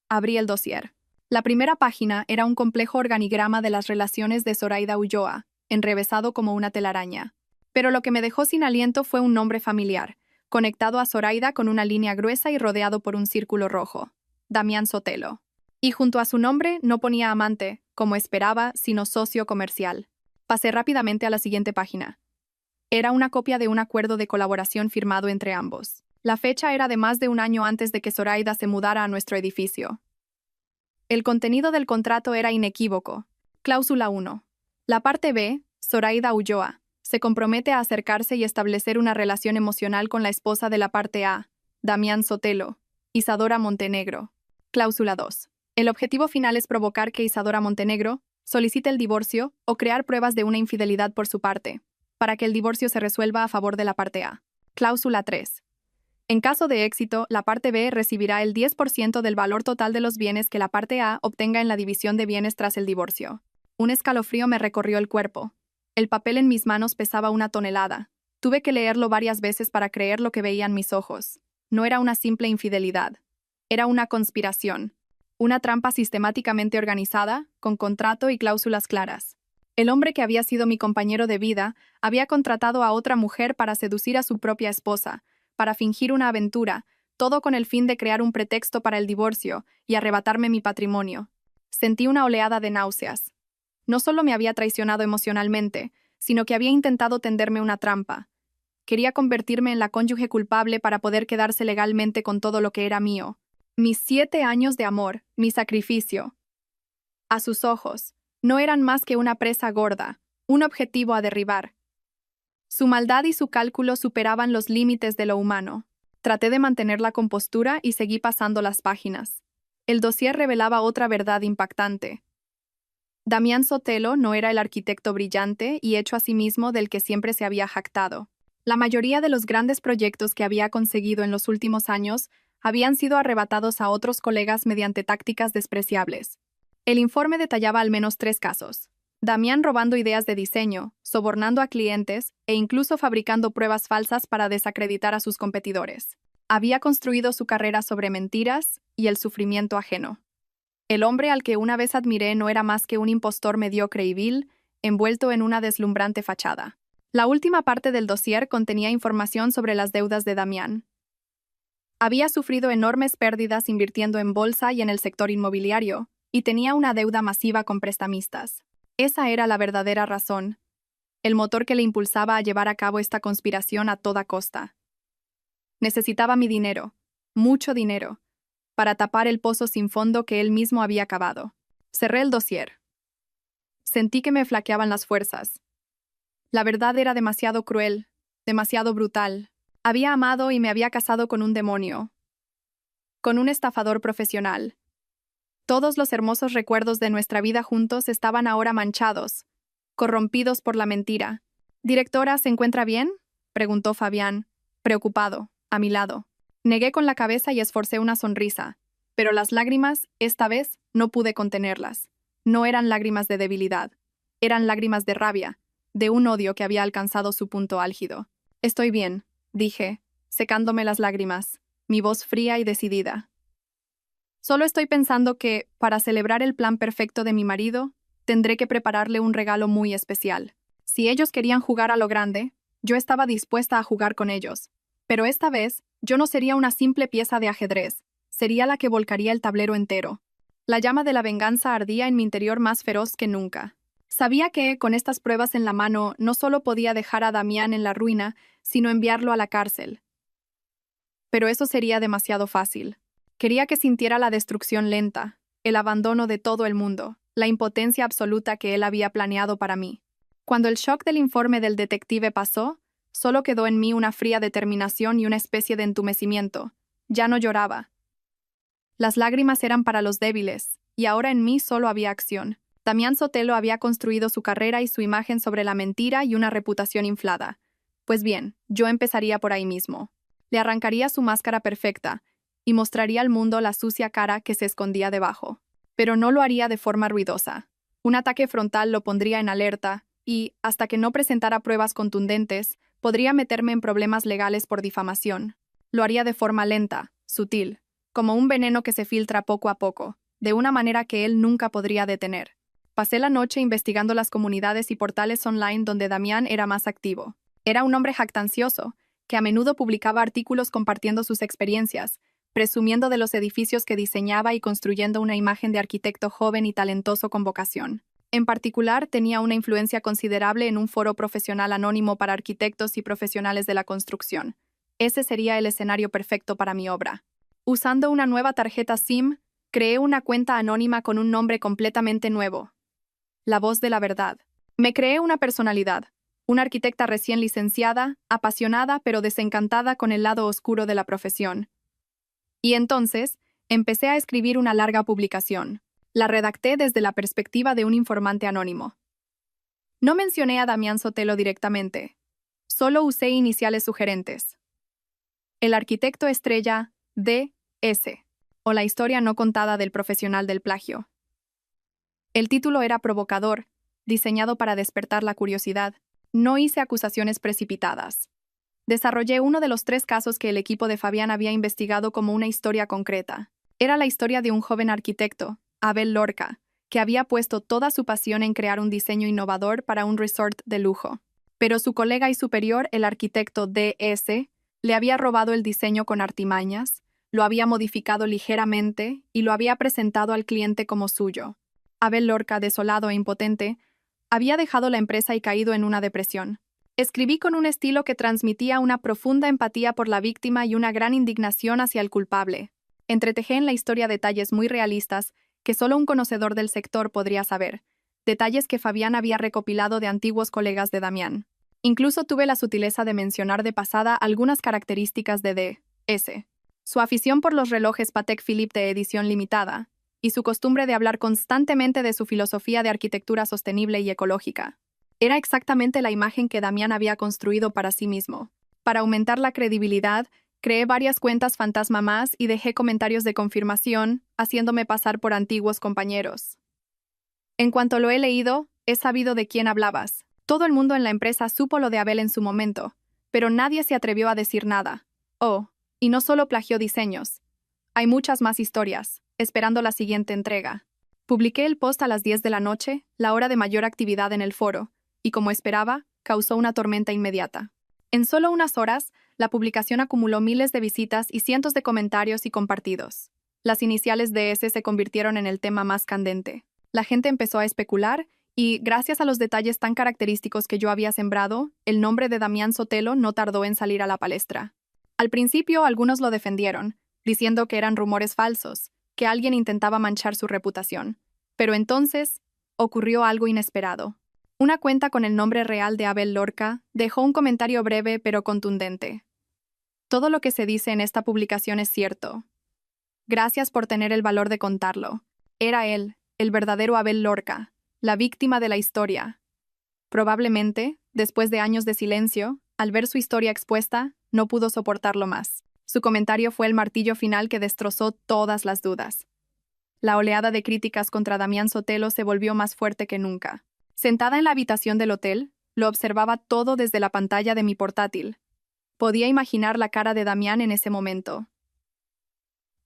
Abrí el dossier. La primera página era un complejo organigrama de las relaciones de Zoraida Ulloa, enrevesado como una telaraña. Pero lo que me dejó sin aliento fue un nombre familiar, conectado a Zoraida con una línea gruesa y rodeado por un círculo rojo. Damián Sotelo. Y junto a su nombre no ponía amante, como esperaba, sino socio comercial. Pasé rápidamente a la siguiente página. Era una copia de un acuerdo de colaboración firmado entre ambos. La fecha era de más de un año antes de que Zoraida se mudara a nuestro edificio. El contenido del contrato era inequívoco. Cláusula 1. La parte B, Zoraida Ulloa, se compromete a acercarse y establecer una relación emocional con la esposa de la parte A, Damián Sotelo, Isadora Montenegro. Cláusula 2. El objetivo final es provocar que Isadora Montenegro solicite el divorcio o crear pruebas de una infidelidad por su parte, para que el divorcio se resuelva a favor de la parte A. Cláusula 3. En caso de éxito, la parte B recibirá el 10% del valor total de los bienes que la parte A obtenga en la división de bienes tras el divorcio. Un escalofrío me recorrió el cuerpo. El papel en mis manos pesaba 1 tonelada. Tuve que leerlo varias veces para creer lo que veían mis ojos. No era una simple infidelidad. Era una conspiración. Una trampa sistemáticamente organizada, con contrato y cláusulas claras. El hombre que había sido mi compañero de vida había contratado a otra mujer para seducir a su propia esposa, para fingir una aventura, todo con el fin de crear un pretexto para el divorcio y arrebatarme mi patrimonio. Sentí una oleada de náuseas. No solo me había traicionado emocionalmente, sino que había intentado tenderme una trampa. Quería convertirme en la cónyuge culpable para poder quedarse legalmente con todo lo que era mío. Mis 7 años de amor, mi sacrificio. A sus ojos, no eran más que una presa gorda, un objetivo a derribar. Su maldad y su cálculo superaban los límites de lo humano. Traté de mantener la compostura y seguí pasando las páginas. El dossier revelaba otra verdad impactante. Damián Sotelo no era el arquitecto brillante y hecho a sí mismo del que siempre se había jactado. La mayoría de los grandes proyectos que había conseguido en los últimos años habían sido arrebatados a otros colegas mediante tácticas despreciables. El informe detallaba al menos 3 casos. Damián robando ideas de diseño, sobornando a clientes e incluso fabricando pruebas falsas para desacreditar a sus competidores. Había construido su carrera sobre mentiras y el sufrimiento ajeno. El hombre al que una vez admiré no era más que un impostor mediocre y vil, envuelto en una deslumbrante fachada. La última parte del dossier contenía información sobre las deudas de Damián. Había sufrido enormes pérdidas invirtiendo en bolsa y en el sector inmobiliario, y tenía una deuda masiva con prestamistas. Esa era la verdadera razón, el motor que le impulsaba a llevar a cabo esta conspiración a toda costa. Necesitaba mi dinero, mucho dinero, para tapar el pozo sin fondo que él mismo había cavado. Cerré el dossier. Sentí que me flaqueaban las fuerzas. La verdad era demasiado cruel, demasiado brutal. Había amado y me había casado con un demonio. con un estafador profesional. Todos los hermosos recuerdos de nuestra vida juntos estaban ahora manchados, corrompidos por la mentira. «Directora, ¿se encuentra bien?», preguntó Fabián, preocupado, a mi lado. Negué con la cabeza y esforcé una sonrisa, pero las lágrimas, esta vez, no pude contenerlas. No eran lágrimas de debilidad, eran lágrimas de rabia, de un odio que había alcanzado su punto álgido. «Estoy bien», dije, secándome las lágrimas, mi voz fría y decidida. «Solo estoy pensando que, para celebrar el plan perfecto de mi marido, tendré que prepararle un regalo muy especial. Si ellos querían jugar a lo grande, yo estaba dispuesta a jugar con ellos. Pero esta vez, yo no sería una simple pieza de ajedrez, sería la que volcaría el tablero entero». La llama de la venganza ardía en mi interior más feroz que nunca. Sabía que, con estas pruebas en la mano, no solo podía dejar a Damián en la ruina, sino enviarlo a la cárcel. Pero eso sería demasiado fácil. Quería que sintiera la destrucción lenta, el abandono de todo el mundo, la impotencia absoluta que él había planeado para mí. Cuando el shock del informe del detective pasó, solo quedó en mí una fría determinación y una especie de entumecimiento. Ya no lloraba. Las lágrimas eran para los débiles, y ahora en mí solo había acción. Damián Sotelo había construido su carrera y su imagen sobre la mentira y una reputación inflada. Pues bien, yo empezaría por ahí mismo. Le arrancaría su máscara perfecta y mostraría al mundo la sucia cara que se escondía debajo. Pero no lo haría de forma ruidosa. Un ataque frontal lo pondría en alerta y, hasta que no presentara pruebas contundentes, podría meterme en problemas legales por difamación. Lo haría de forma lenta, sutil, como un veneno que se filtra poco a poco, de una manera que él nunca podría detener. Pasé la noche investigando las comunidades y portales online donde Damián era más activo. Era un hombre jactancioso, que a menudo publicaba artículos compartiendo sus experiencias, presumiendo de los edificios que diseñaba y construyendo una imagen de arquitecto joven y talentoso con vocación. En particular, tenía una influencia considerable en un foro profesional anónimo para arquitectos y profesionales de la construcción. Ese sería el escenario perfecto para mi obra. Usando una nueva tarjeta SIM, creé una cuenta anónima con un nombre completamente nuevo: La Voz de la Verdad. Me creé una personalidad, una arquitecta recién licenciada, apasionada pero desencantada con el lado oscuro de la profesión. Y entonces, empecé a escribir una larga publicación. La redacté desde la perspectiva de un informante anónimo. No mencioné a Damián Sotelo directamente. Solo usé iniciales sugerentes. El arquitecto estrella D.S. o la historia no contada del profesional del plagio. El título era provocador, diseñado para despertar la curiosidad. No hice acusaciones precipitadas. Desarrollé uno de los 3 casos que el equipo de Fabián había investigado como una historia concreta. Era la historia de un joven arquitecto, Abel Lorca, que había puesto toda su pasión en crear un diseño innovador para un resort de lujo. Pero su colega y superior, el arquitecto D.S., le había robado el diseño con artimañas, lo había modificado ligeramente y lo había presentado al cliente como suyo. Abel Lorca, desolado e impotente, había dejado la empresa y caído en una depresión. Escribí con un estilo que transmitía una profunda empatía por la víctima y una gran indignación hacia el culpable. Entretejé en la historia detalles muy realistas que solo un conocedor del sector podría saber, detalles que Fabián había recopilado de antiguos colegas de Damián. Incluso tuve la sutileza de mencionar de pasada algunas características de D.S. Su afición por los relojes Patek Philippe de edición limitada, y su costumbre de hablar constantemente de su filosofía de arquitectura sostenible y ecológica. Era exactamente la imagen que Damián había construido para sí mismo. Para aumentar la credibilidad, creé varias cuentas fantasma más y dejé comentarios de confirmación, haciéndome pasar por antiguos compañeros. En cuanto lo he leído, he sabido de quién hablabas. Todo el mundo en la empresa supo lo de Abel en su momento, pero nadie se atrevió a decir nada. Oh, y no solo plagió diseños. Hay muchas más historias, esperando la siguiente entrega. Publiqué el post a las 10 de la noche, la hora de mayor actividad en el foro, y como esperaba, causó una tormenta inmediata. En solo unas horas, la publicación acumuló miles de visitas y cientos de comentarios y compartidos. Las iniciales de ese se convirtieron en el tema más candente. La gente empezó a especular y, gracias a los detalles tan característicos que yo había sembrado, el nombre de Damián Sotelo no tardó en salir a la palestra. Al principio, algunos lo defendieron, diciendo que eran rumores falsos, que alguien intentaba manchar su reputación. Pero entonces, ocurrió algo inesperado. Una cuenta con el nombre real de Abel Lorca dejó un comentario breve pero contundente. Todo lo que se dice en esta publicación es cierto. Gracias por tener el valor de contarlo. Era él, el verdadero Abel Lorca, la víctima de la historia. Probablemente, después de años de silencio, al ver su historia expuesta, no pudo soportarlo más. Su comentario fue el martillo final que destrozó todas las dudas. La oleada de críticas contra Damián Sotelo se volvió más fuerte que nunca. Sentada en la habitación del hotel, lo observaba todo desde la pantalla de mi portátil. Podía imaginar la cara de Damián en ese momento.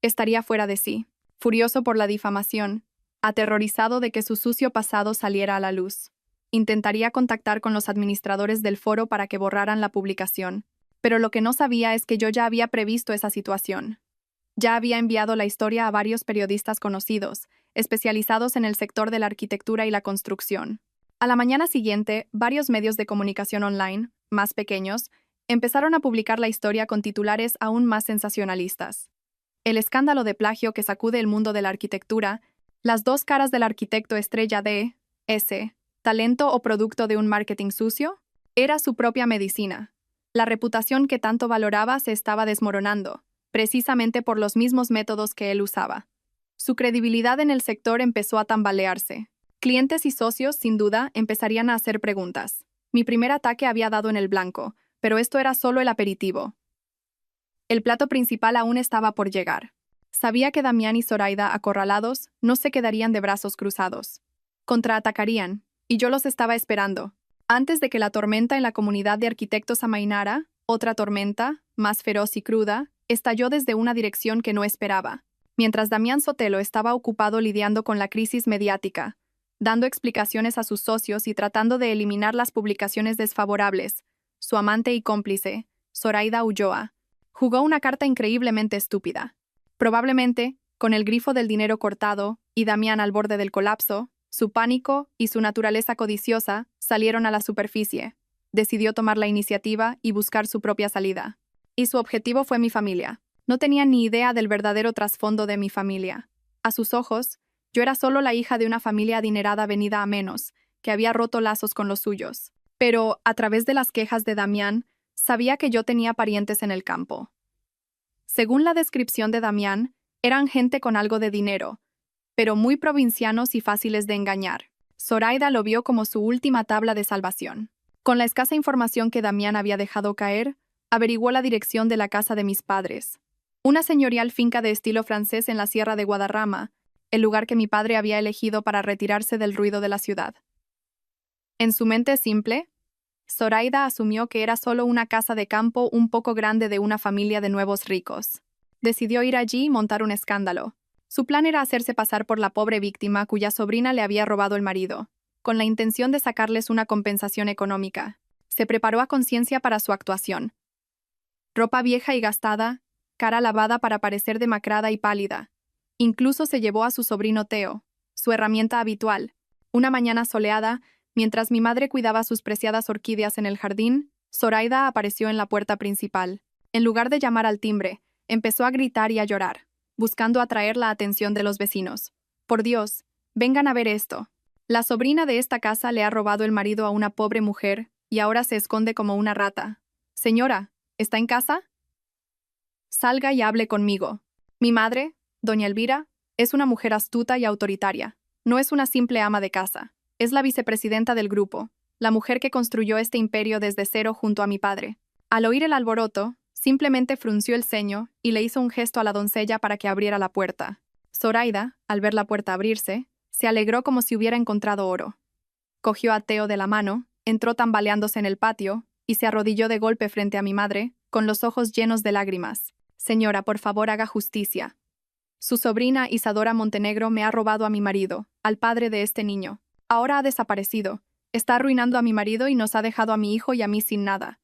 Estaría fuera de sí, furioso por la difamación, aterrorizado de que su sucio pasado saliera a la luz. Intentaría contactar con los administradores del foro para que borraran la publicación, pero lo que no sabía es que yo ya había previsto esa situación. Ya había enviado la historia a varios periodistas conocidos, especializados en el sector de la arquitectura y la construcción. A la mañana siguiente, varios medios de comunicación online, más pequeños, empezaron a publicar la historia con titulares aún más sensacionalistas. El escándalo de plagio que sacude el mundo de la arquitectura, las dos caras del arquitecto estrella de S, talento o producto de un marketing sucio, era su propia medicina. La reputación que tanto valoraba se estaba desmoronando, precisamente por los mismos métodos que él usaba. Su credibilidad en el sector empezó a tambalearse. Clientes y socios, sin duda, empezarían a hacer preguntas. Mi primer ataque había dado en el blanco, pero esto era solo el aperitivo. El plato principal aún estaba por llegar. Sabía que Damián y Zoraida, acorralados, no se quedarían de brazos cruzados. Contraatacarían, y yo los estaba esperando. Antes de que la tormenta en la comunidad de arquitectos amainara, otra tormenta, más feroz y cruda, estalló desde una dirección que no esperaba. Mientras Damián Sotelo estaba ocupado lidiando con la crisis mediática, dando explicaciones a sus socios y tratando de eliminar las publicaciones desfavorables, su amante y cómplice, Zoraida Ulloa, jugó una carta increíblemente estúpida. Probablemente, con el grifo del dinero cortado y Damián al borde del colapso, su pánico y su naturaleza codiciosa salieron a la superficie. Decidió tomar la iniciativa y buscar su propia salida. Y su objetivo fue mi familia. No tenía ni idea del verdadero trasfondo de mi familia. A sus ojos, yo era solo la hija de una familia adinerada venida a menos, que había roto lazos con los suyos. Pero, a través de las quejas de Damián, sabía que yo tenía parientes en el campo. Según la descripción de Damián, eran gente con algo de dinero, pero muy provincianos y fáciles de engañar. Zoraida lo vio como su última tabla de salvación. Con la escasa información que Damián había dejado caer, averiguó la dirección de la casa de mis padres. Una señorial finca de estilo francés en la Sierra de Guadarrama, el lugar que mi padre había elegido para retirarse del ruido de la ciudad. En su mente simple, Zoraida asumió que era solo una casa de campo un poco grande de una familia de nuevos ricos. Decidió ir allí y montar un escándalo. Su plan era hacerse pasar por la pobre víctima cuya sobrina le había robado el marido, con la intención de sacarles una compensación económica. Se preparó a conciencia para su actuación. Ropa vieja y gastada, cara lavada para parecer demacrada y pálida. Incluso se llevó a su sobrino Teo, su herramienta habitual. Una mañana soleada, mientras mi madre cuidaba sus preciadas orquídeas en el jardín, Zoraida apareció en la puerta principal. En lugar de llamar al timbre, empezó a gritar y a llorar, buscando atraer la atención de los vecinos. Por Dios, vengan a ver esto. La sobrina de esta casa le ha robado el marido a una pobre mujer y ahora se esconde como una rata. Señora, ¿está en casa? Salga y hable conmigo. Mi madre, doña Elvira, es una mujer astuta y autoritaria. No es una simple ama de casa. Es la vicepresidenta del grupo, la mujer que construyó este imperio desde cero junto a mi padre. Al oír el alboroto, simplemente frunció el ceño y le hizo un gesto a la doncella para que abriera la puerta. Zoraida, al ver la puerta abrirse, se alegró como si hubiera encontrado oro. Cogió a Teo de la mano, entró tambaleándose en el patio y se arrodilló de golpe frente a mi madre, con los ojos llenos de lágrimas. Señora, por favor, haga justicia. Su sobrina Isadora Montenegro me ha robado a mi marido, al padre de este niño. Ahora ha desaparecido. Está arruinando a mi marido y nos ha dejado a mi hijo y a mí sin nada.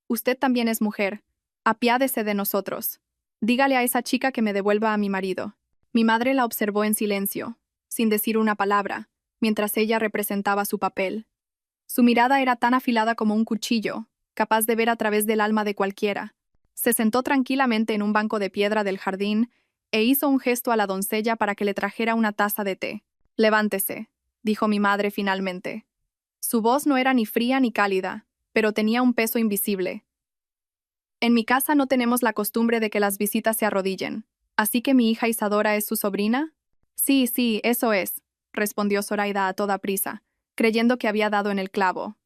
Usted también es mujer. Apiádese de nosotros. Dígale a esa chica que me devuelva a mi marido. Mi madre la observó en silencio, sin decir una palabra, mientras ella representaba su papel. Su mirada era tan afilada como un cuchillo, capaz de ver a través del alma de cualquiera. Se sentó tranquilamente en un banco de piedra del jardín e hizo un gesto a la doncella para que le trajera una taza de té. Levántese, dijo mi madre finalmente. Su voz no era ni fría ni cálida, pero tenía un peso invisible. En mi casa no tenemos la costumbre de que las visitas se arrodillen. ¿Así que mi hija Isadora es su sobrina? Sí, sí, eso es, respondió Zoraida a toda prisa, creyendo que había dado en el clavo.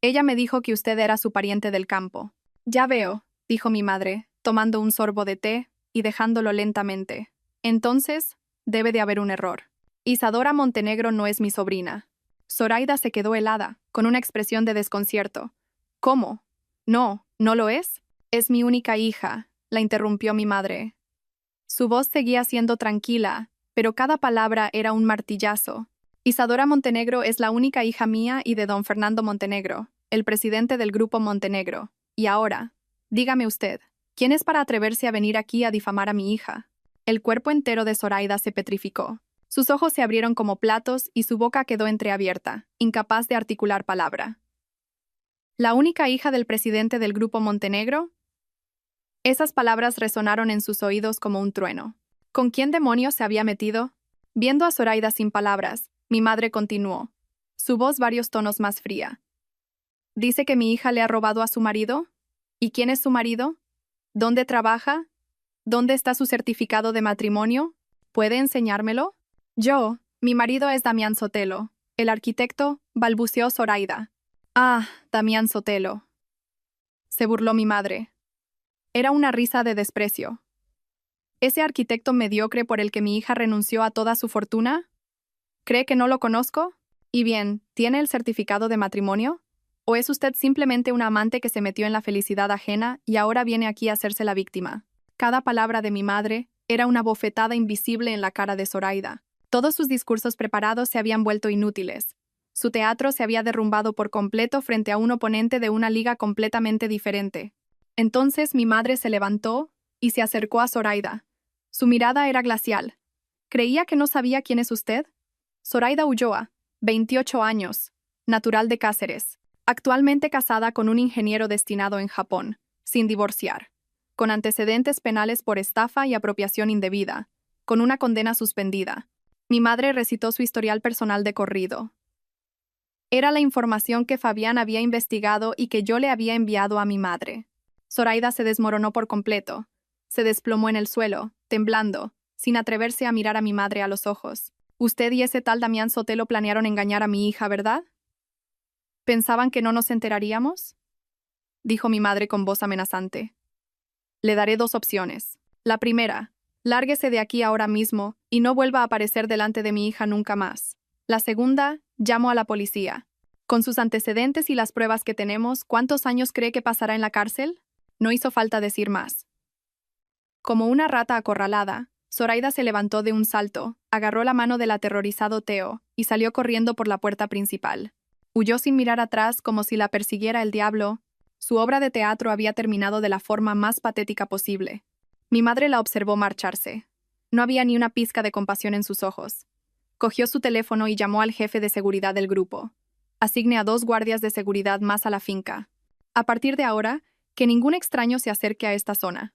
Ella me dijo que usted era su pariente del campo. Ya veo, dijo mi madre, tomando un sorbo de té y dejándolo lentamente. Entonces, debe de haber un error. Isadora Montenegro no es mi sobrina. Zoraida se quedó helada, con una expresión de desconcierto. ¿Cómo? No, ¿no lo es? Es mi única hija, la interrumpió mi madre. Su voz seguía siendo tranquila, pero cada palabra era un martillazo. Isadora Montenegro es la única hija mía y de don Fernando Montenegro, el presidente del Grupo Montenegro. Y ahora, dígame usted, ¿quién es para atreverse a venir aquí a difamar a mi hija? El cuerpo entero de Zoraida se petrificó. Sus ojos se abrieron como platos y su boca quedó entreabierta, incapaz de articular palabra. ¿La única hija del presidente del Grupo Montenegro? Esas palabras resonaron en sus oídos como un trueno. ¿Con quién demonios se había metido? Viendo a Zoraida sin palabras, mi madre continuó, su voz varios tonos más fría. ¿Dice que mi hija le ha robado a su marido? ¿Y quién es su marido? ¿Dónde trabaja? ¿Dónde está su certificado de matrimonio? ¿Puede enseñármelo? Mi marido es Damián Sotelo, el arquitecto, balbuceó Zoraida. Ah, Damián Sotelo. Se burló mi madre. Era una risa de desprecio. ¿Ese arquitecto mediocre por el que mi hija renunció a toda su fortuna? ¿Cree que no lo conozco? Y bien, ¿tiene el certificado de matrimonio? ¿O es usted simplemente una amante que se metió en la felicidad ajena y ahora viene aquí a hacerse la víctima? Cada palabra de mi madre era una bofetada invisible en la cara de Zoraida. Todos sus discursos preparados se habían vuelto inútiles. Su teatro se había derrumbado por completo frente a un oponente de una liga completamente diferente. Entonces mi madre se levantó y se acercó a Zoraida. Su mirada era glacial. ¿Creía que no sabía quién es usted? Zoraida Ulloa, 28 años, natural de Cáceres, actualmente casada con un ingeniero destinado en Japón, sin divorciar, con antecedentes penales por estafa y apropiación indebida, con una condena suspendida. Mi madre recitó su historial personal de corrido. Era la información que Fabián había investigado y que yo le había enviado a mi madre. Zoraida se desmoronó por completo. Se desplomó en el suelo, temblando, sin atreverse a mirar a mi madre a los ojos. Usted y ese tal Damián Sotelo planearon engañar a mi hija, ¿verdad? ¿Pensaban que no nos enteraríamos? Dijo mi madre con voz amenazante. Le daré dos opciones. La primera, lárguese de aquí ahora mismo y no vuelva a aparecer delante de mi hija nunca más. La segunda, llamo a la policía. Con sus antecedentes y las pruebas que tenemos, ¿cuántos años cree que pasará en la cárcel? No hizo falta decir más. Como una rata acorralada, Zoraida se levantó de un salto, agarró la mano del aterrorizado Teo y salió corriendo por la puerta principal. Huyó sin mirar atrás como si la persiguiera el diablo. Su obra de teatro había terminado de la forma más patética posible. Mi madre la observó marcharse. No había ni una pizca de compasión en sus ojos. Cogió su teléfono y llamó al jefe de seguridad del grupo. Asigne a 2 guardias de seguridad más a la finca. A partir de ahora, que ningún extraño se acerque a esta zona.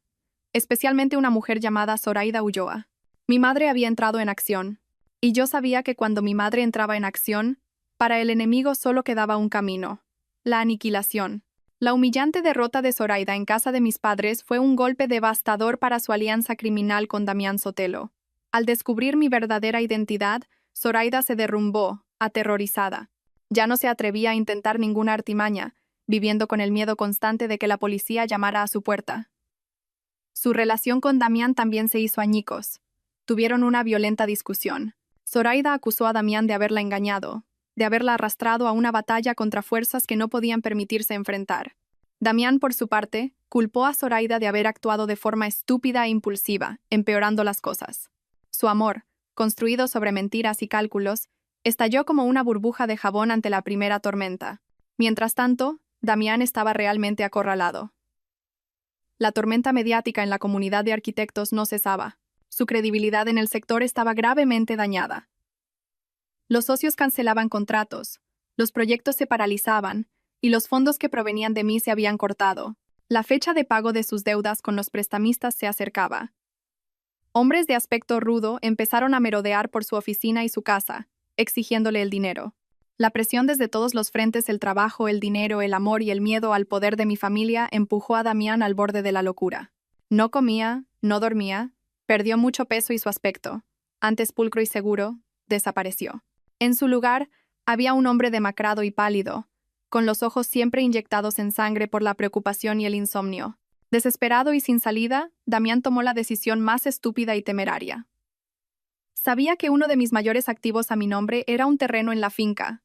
Especialmente una mujer llamada Zoraida Ulloa. Mi madre había entrado en acción, y yo sabía que cuando mi madre entraba en acción, para el enemigo solo quedaba un camino: la aniquilación. La humillante derrota de Zoraida en casa de mis padres fue un golpe devastador para su alianza criminal con Damián Sotelo. Al descubrir mi verdadera identidad, Zoraida se derrumbó, aterrorizada. Ya no se atrevía a intentar ninguna artimaña, viviendo con el miedo constante de que la policía llamara a su puerta. Su relación con Damián también se hizo añicos. Tuvieron una violenta discusión. Zoraida acusó a Damián de haberla engañado, de haberla arrastrado a una batalla contra fuerzas que no podían permitirse enfrentar. Damián, por su parte, culpó a Zoraida de haber actuado de forma estúpida e impulsiva, empeorando las cosas. Su amor, construido sobre mentiras y cálculos, estalló como una burbuja de jabón ante la primera tormenta. Mientras tanto, Damián estaba realmente acorralado. La tormenta mediática en la comunidad de arquitectos no cesaba. Su credibilidad en el sector estaba gravemente dañada. Los socios cancelaban contratos, los proyectos se paralizaban, y los fondos que provenían de mí se habían cortado. La fecha de pago de sus deudas con los prestamistas se acercaba. Hombres de aspecto rudo empezaron a merodear por su oficina y su casa, exigiéndole el dinero. La presión desde todos los frentes, el trabajo, el dinero, el amor y el miedo al poder de mi familia empujó a Damián al borde de la locura. No comía, No dormía, perdió mucho peso y su aspecto, antes pulcro y seguro, desapareció. En su lugar, había un hombre demacrado y pálido, con los ojos siempre inyectados en sangre por la preocupación y el insomnio. Desesperado y sin salida, Damián tomó la decisión más estúpida y temeraria. Sabía que uno de mis mayores activos a mi nombre era un terreno en la finca,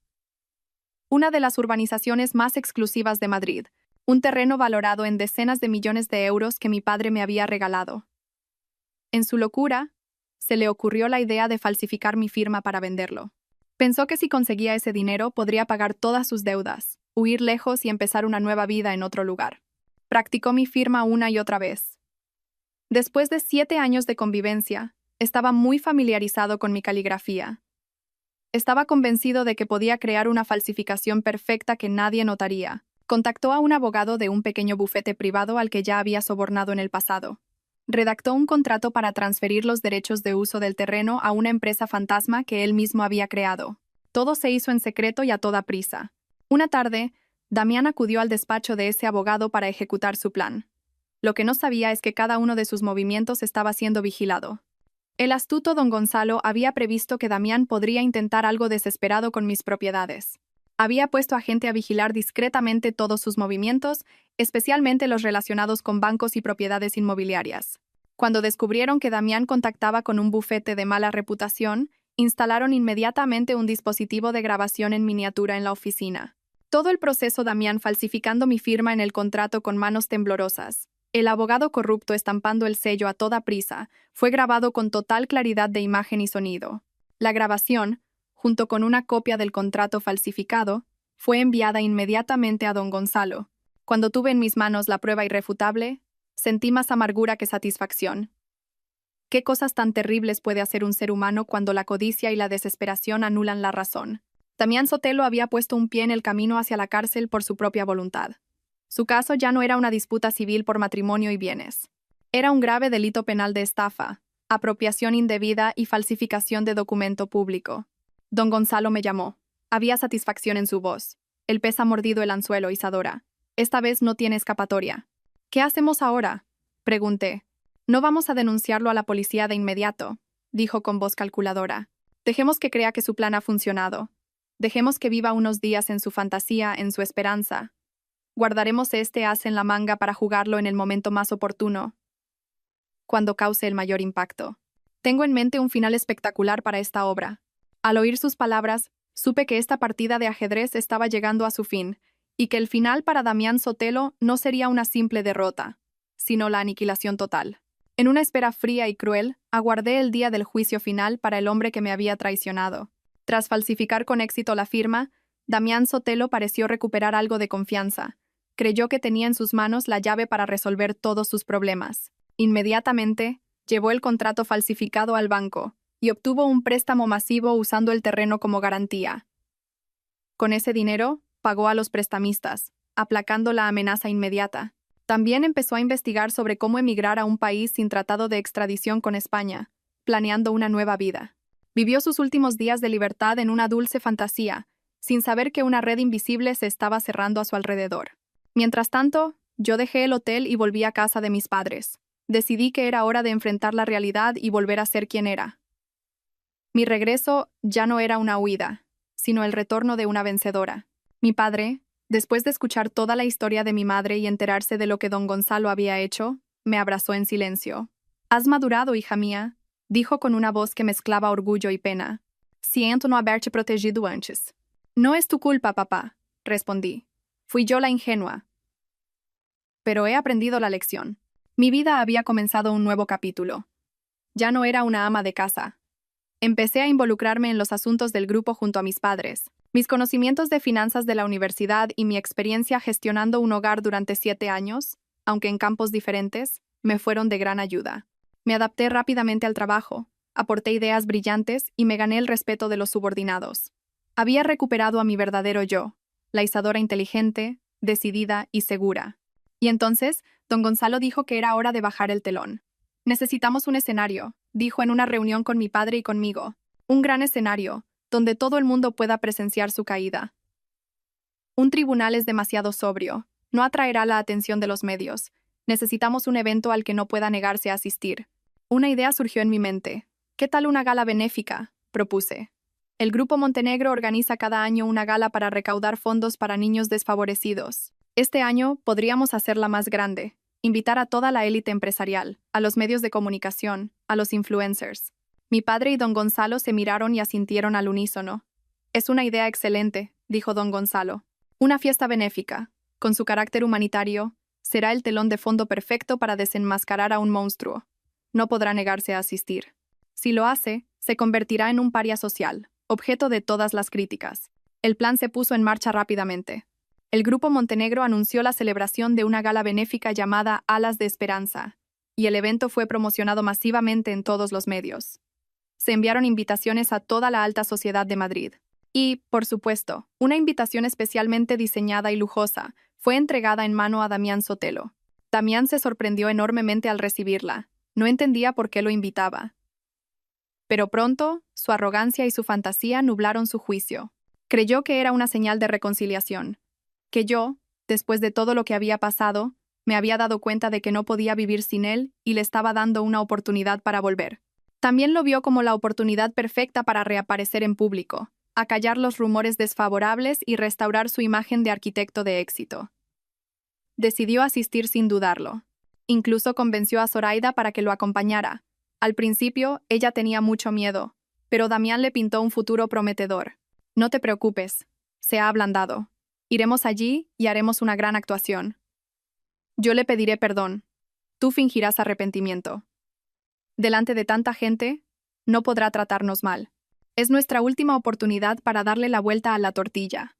una de las urbanizaciones más exclusivas de Madrid, un terreno valorado en decenas de millones de euros que mi padre me había regalado. En su locura, se le ocurrió la idea de falsificar mi firma para venderlo. Pensó que si conseguía ese dinero podría pagar todas sus deudas, huir lejos y empezar una nueva vida en otro lugar. Practicó mi firma una y otra vez. Después de 7 años de convivencia, estaba muy familiarizado con mi caligrafía. Estaba convencido de que podía crear una falsificación perfecta que nadie notaría. Contactó a un abogado de un pequeño bufete privado al que ya había sobornado en el pasado. Redactó un contrato para transferir los derechos de uso del terreno a una empresa fantasma que él mismo había creado. Todo se hizo en secreto y a toda prisa. Una tarde, Damián acudió al despacho de ese abogado para ejecutar su plan. Lo que no sabía es que cada uno de sus movimientos estaba siendo vigilado. El astuto don Gonzalo había previsto que Damián podría intentar algo desesperado con mis propiedades. Había puesto a gente a vigilar discretamente todos sus movimientos, especialmente los relacionados con bancos y propiedades inmobiliarias. Cuando descubrieron que Damián contactaba con un bufete de mala reputación, instalaron inmediatamente un dispositivo de grabación en miniatura en la oficina. Todo el proceso Damián falsificando mi firma en el contrato con manos temblorosas. El abogado corrupto estampando el sello a toda prisa, fue grabado con total claridad de imagen y sonido. La grabación, junto con una copia del contrato falsificado, fue enviada inmediatamente a don Gonzalo. Cuando tuve en mis manos la prueba irrefutable, sentí más amargura que satisfacción. ¿Qué cosas tan terribles puede hacer un ser humano cuando la codicia y la desesperación anulan la razón? Damián Sotelo había puesto un pie en el camino hacia la cárcel por su propia voluntad. Su caso ya no era una disputa civil por matrimonio y bienes. Era un grave delito penal de estafa, apropiación indebida y falsificación de documento público. Don Gonzalo me llamó. Había satisfacción en su voz. El pez ha mordido el anzuelo, Isadora. Esta vez no tiene escapatoria. ¿Qué hacemos ahora?, pregunté. No vamos a denunciarlo a la policía de inmediato, dijo con voz calculadora. Dejemos que crea que su plan ha funcionado. Dejemos que viva unos días en su fantasía, en su esperanza. Guardaremos este as en la manga para jugarlo en el momento más oportuno, cuando cause el mayor impacto. Tengo en mente un final espectacular para esta obra. Al oír sus palabras, supe que esta partida de ajedrez estaba llegando a su fin, y que el final para Damián Sotelo no sería una simple derrota, sino la aniquilación total. En una espera fría y cruel, aguardé el día del juicio final para el hombre que me había traicionado. Tras falsificar con éxito la firma, Damián Sotelo pareció recuperar algo de confianza. Creyó que tenía en sus manos la llave para resolver todos sus problemas. Inmediatamente, llevó el contrato falsificado al banco y obtuvo un préstamo masivo usando el terreno como garantía. Con ese dinero, pagó a los prestamistas, aplacando la amenaza inmediata. También empezó a investigar sobre cómo emigrar a un país sin tratado de extradición con España, planeando una nueva vida. Vivió sus últimos días de libertad en una dulce fantasía, sin saber que una red invisible se estaba cerrando a su alrededor. Mientras tanto, yo dejé el hotel y volví a casa de mis padres. Decidí que era hora de enfrentar la realidad y volver a ser quien era. Mi regreso ya no era una huida, sino el retorno de una vencedora. Mi padre, después de escuchar toda la historia de mi madre y enterarse de lo que don Gonzalo había hecho, me abrazó en silencio. «Has madurado, hija mía», dijo con una voz que mezclaba orgullo y pena. «Siento no haberte protegido antes». «No es tu culpa, papá», respondí. «Fui yo la ingenua». Pero he aprendido la lección. Mi vida había comenzado un nuevo capítulo. Ya no era una ama de casa. Empecé a involucrarme en los asuntos del grupo junto a mis padres. Mis conocimientos de finanzas de la universidad y mi experiencia gestionando un hogar durante 7 años, aunque en campos diferentes, me fueron de gran ayuda. Me adapté rápidamente al trabajo, aporté ideas brillantes y me gané el respeto de los subordinados. Había recuperado a mi verdadero yo, la Isadora inteligente, decidida y segura. Y entonces, don Gonzalo dijo que era hora de bajar el telón. «Necesitamos un escenario», dijo en una reunión con mi padre y conmigo. «Un gran escenario, donde todo el mundo pueda presenciar su caída. Un tribunal es demasiado sobrio, no atraerá la atención de los medios. Necesitamos un evento al que no pueda negarse a asistir. Una idea surgió en mi mente. ¿Qué tal una gala benéfica?, propuse. El Grupo Montenegro organiza cada año una gala para recaudar fondos para niños desfavorecidos. Este año podríamos hacerla más grande. Invitar a toda la élite empresarial, a los medios de comunicación, a los influencers. Mi padre y don Gonzalo se miraron y asintieron al unísono. Es una idea excelente, dijo don Gonzalo. Una fiesta benéfica, con su carácter humanitario, será el telón de fondo perfecto para desenmascarar a un monstruo. No podrá negarse a asistir. Si lo hace, se convertirá en un paria social, objeto de todas las críticas. El plan se puso en marcha rápidamente. El Grupo Montenegro anunció la celebración de una gala benéfica llamada Alas de Esperanza, y el evento fue promocionado masivamente en todos los medios. Se enviaron invitaciones a toda la alta sociedad de Madrid. Y, por supuesto, una invitación especialmente diseñada y lujosa fue entregada en mano a Damián Sotelo. Damián se sorprendió enormemente al recibirla. No entendía por qué lo invitaba. Pero pronto, su arrogancia y su fantasía nublaron su juicio. Creyó que era una señal de reconciliación. Que yo, después de todo lo que había pasado, me había dado cuenta de que no podía vivir sin él y le estaba dando una oportunidad para volver. También lo vio como la oportunidad perfecta para reaparecer en público, acallar los rumores desfavorables y restaurar su imagen de arquitecto de éxito. Decidió asistir sin dudarlo. Incluso convenció a Zoraida para que lo acompañara. Al principio, ella tenía mucho miedo, pero Damián le pintó un futuro prometedor. No te preocupes, se ha ablandado. Iremos allí y haremos una gran actuación. Yo le pediré perdón. Tú fingirás arrepentimiento. Delante de tanta gente, no podrá tratarnos mal. Es nuestra última oportunidad para darle la vuelta a la tortilla.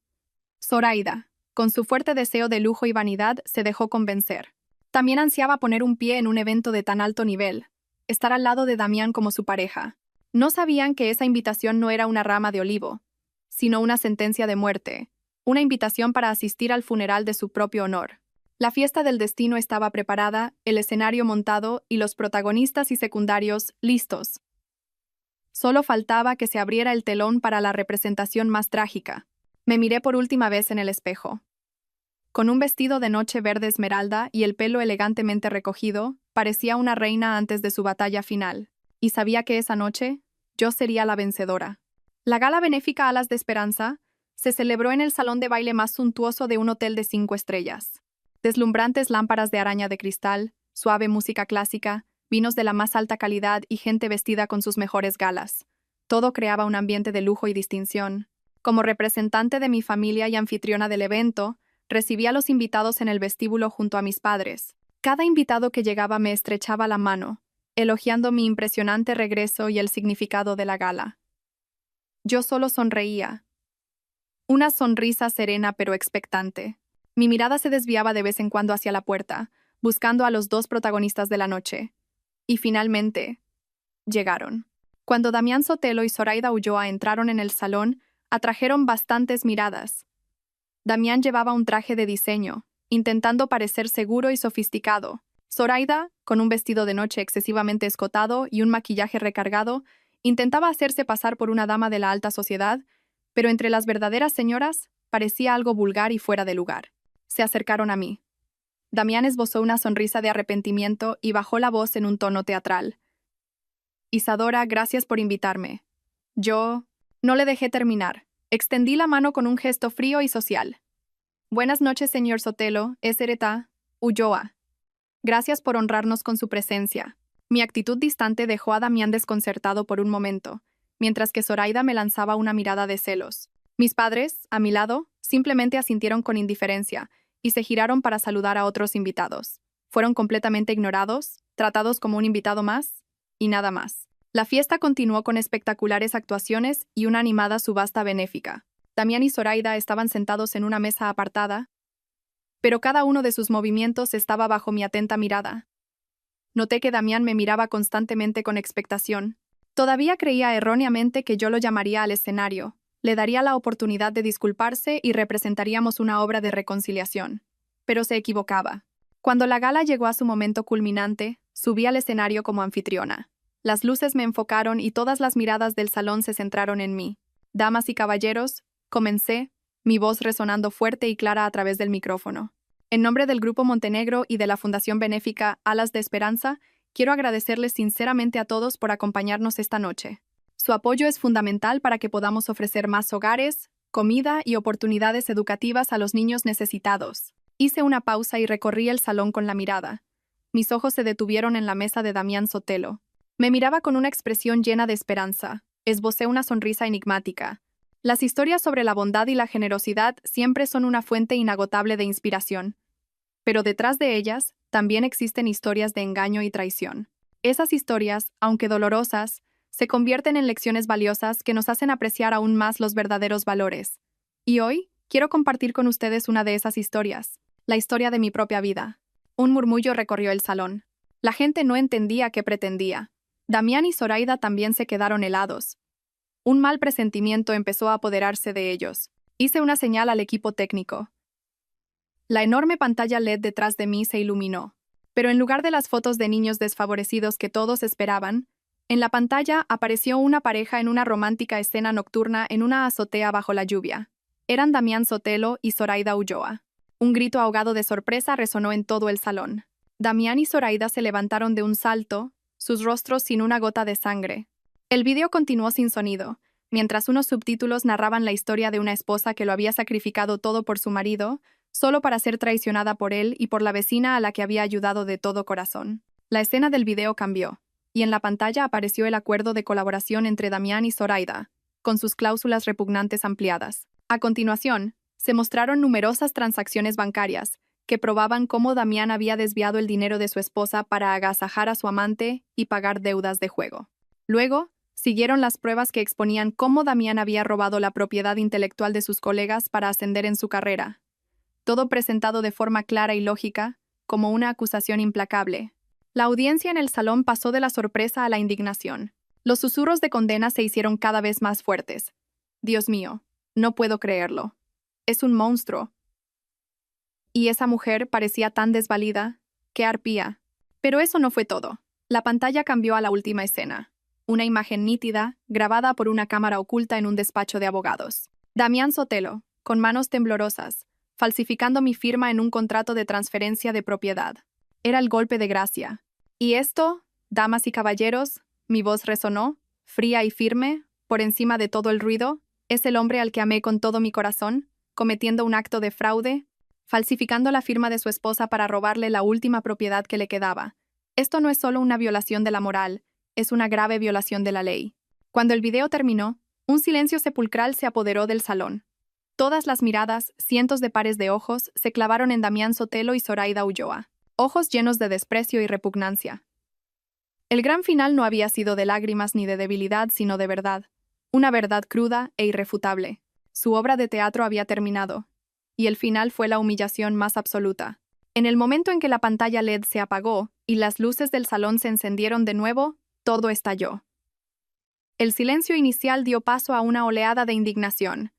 Zoraida, con su fuerte deseo de lujo y vanidad, se dejó convencer. También ansiaba poner un pie en un evento de tan alto nivel, estar al lado de Damián como su pareja. No sabían que esa invitación no era una rama de olivo, sino una sentencia de muerte, una invitación para asistir al funeral de su propio honor. La fiesta del destino estaba preparada, el escenario montado y los protagonistas y secundarios listos. Solo faltaba que se abriera el telón para la representación más trágica. Me miré por última vez en el espejo. Con un vestido de noche verde esmeralda y el pelo elegantemente recogido, parecía una reina antes de su batalla final, y sabía que esa noche yo sería la vencedora. La gala benéfica Alas de Esperanza se celebró en el salón de baile más suntuoso de un hotel de 5 estrellas. Deslumbrantes lámparas de araña de cristal, suave música clásica, vinos de la más alta calidad y gente vestida con sus mejores galas. Todo creaba un ambiente de lujo y distinción. Como representante de mi familia y anfitriona del evento, recibí a los invitados en el vestíbulo junto a mis padres. Cada invitado que llegaba me estrechaba la mano, elogiando mi impresionante regreso y el significado de la gala. Yo solo sonreía. Una sonrisa serena pero expectante. Mi mirada se desviaba de vez en cuando hacia la puerta, buscando a los dos protagonistas de la noche. Y finalmente, llegaron. Cuando Damián Sotelo y Zoraida Ulloa entraron en el salón, atrajeron bastantes miradas. Damián llevaba un traje de diseño, intentando parecer seguro y sofisticado. Zoraida, con un vestido de noche excesivamente escotado y un maquillaje recargado, intentaba hacerse pasar por una dama de la alta sociedad, pero entre las verdaderas señoras parecía algo vulgar y fuera de lugar. Se acercaron a mí. Damián esbozó una sonrisa de arrepentimiento y bajó la voz en un tono teatral. Isadora, gracias por invitarme. Yo no le dejé terminar. Extendí la mano con un gesto frío y social. Buenas noches, señor Sotelo, Ezereta, Ulloa. Gracias por honrarnos con su presencia. Mi actitud distante dejó a Damián desconcertado por un momento, mientras que Zoraida me lanzaba una mirada de celos. Mis padres, a mi lado, simplemente asintieron con indiferencia y se giraron para saludar a otros invitados. Fueron completamente ignorados, tratados como un invitado más, y nada más. La fiesta continuó con espectaculares actuaciones y una animada subasta benéfica. Damián y Zoraida estaban sentados en una mesa apartada, pero cada uno de sus movimientos estaba bajo mi atenta mirada. Noté que Damián me miraba constantemente con expectación. Todavía creía erróneamente que yo lo llamaría al escenario, le daría la oportunidad de disculparse y representaríamos una obra de reconciliación. Pero se equivocaba. Cuando la gala llegó a su momento culminante, subí al escenario como anfitriona. Las luces me enfocaron y todas las miradas del salón se centraron en mí. Damas y caballeros, comencé, mi voz resonando fuerte y clara a través del micrófono. En nombre del Grupo Montenegro y de la Fundación Benéfica Alas de Esperanza, quiero agradecerles sinceramente a todos por acompañarnos esta noche. Su apoyo es fundamental para que podamos ofrecer más hogares, comida y oportunidades educativas a los niños necesitados. Hice una pausa y recorrí el salón con la mirada. Mis ojos se detuvieron en la mesa de Damián Sotelo. Me miraba con una expresión llena de esperanza. Esbocé una sonrisa enigmática. Las historias sobre la bondad y la generosidad siempre son una fuente inagotable de inspiración. Pero detrás de ellas, también existen historias de engaño y traición. Esas historias, aunque dolorosas, se convierten en lecciones valiosas que nos hacen apreciar aún más los verdaderos valores. Y hoy, quiero compartir con ustedes una de esas historias, la historia de mi propia vida. Un murmullo recorrió el salón. La gente no entendía qué pretendía. Damián y Zoraida también se quedaron helados. Un mal presentimiento empezó a apoderarse de ellos. Hice una señal al equipo técnico. La enorme pantalla LED detrás de mí se iluminó. Pero en lugar de las fotos de niños desfavorecidos que todos esperaban, en la pantalla apareció una pareja en una romántica escena nocturna en una azotea bajo la lluvia. Eran Damián Sotelo y Zoraida Ulloa. Un grito ahogado de sorpresa resonó en todo el salón. Damián y Zoraida se levantaron de un salto, sus rostros sin una gota de sangre. El video continuó sin sonido, mientras unos subtítulos narraban la historia de una esposa que lo había sacrificado todo por su marido, solo para ser traicionada por él y por la vecina a la que había ayudado de todo corazón. La escena del video cambió, y en la pantalla apareció el acuerdo de colaboración entre Damián y Zoraida, con sus cláusulas repugnantes ampliadas. A continuación, se mostraron numerosas transacciones bancarias que probaban cómo Damián había desviado el dinero de su esposa para agasajar a su amante y pagar deudas de juego. Luego, siguieron las pruebas que exponían cómo Damián había robado la propiedad intelectual de sus colegas para ascender en su carrera. Todo presentado de forma clara y lógica, como una acusación implacable. La audiencia en el salón pasó de la sorpresa a la indignación. Los susurros de condena se hicieron cada vez más fuertes. Dios mío, no puedo creerlo. Es un monstruo. Y esa mujer parecía tan desvalida, que arpía. Pero eso no fue todo. La pantalla cambió a la última escena. Una imagen nítida, grabada por una cámara oculta en un despacho de abogados. Damián Sotelo, con manos temblorosas, falsificando mi firma en un contrato de transferencia de propiedad. Era el golpe de gracia. Y esto, damas y caballeros, mi voz resonó, fría y firme, por encima de todo el ruido, es el hombre al que amé con todo mi corazón, cometiendo un acto de fraude, falsificando la firma de su esposa para robarle la última propiedad que le quedaba. Esto no es solo una violación de la moral, es una grave violación de la ley. Cuando el video terminó, un silencio sepulcral se apoderó del salón. Todas las miradas, cientos de pares de ojos, se clavaron en Damián Sotelo y Zoraida Ulloa. Ojos llenos de desprecio y repugnancia. El gran final no había sido de lágrimas ni de debilidad, sino de verdad. Una verdad cruda e irrefutable. Su obra de teatro había terminado. Y el final fue la humillación más absoluta. En el momento en que la pantalla LED se apagó y las luces del salón se encendieron de nuevo, todo estalló. El silencio inicial dio paso a una oleada de indignación.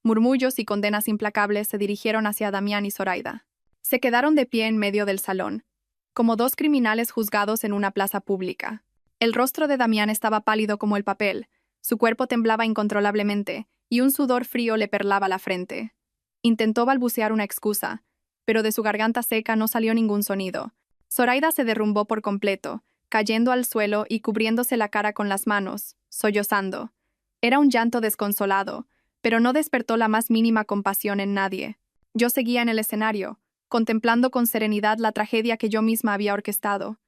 Murmullos y condenas implacables se dirigieron hacia Damián y Zoraida. Se quedaron de pie en medio del salón, como dos criminales juzgados en una plaza pública. El rostro de Damián estaba pálido como el papel, su cuerpo temblaba incontrolablemente, y un sudor frío le perlaba la frente. Intentó balbucear una excusa, pero de su garganta seca no salió ningún sonido. Zoraida se derrumbó por completo, cayendo al suelo y cubriéndose la cara con las manos, sollozando. Era un llanto desconsolado, pero no despertó la más mínima compasión en nadie. Yo seguía en el escenario, contemplando con serenidad la tragedia que yo misma había orquestado.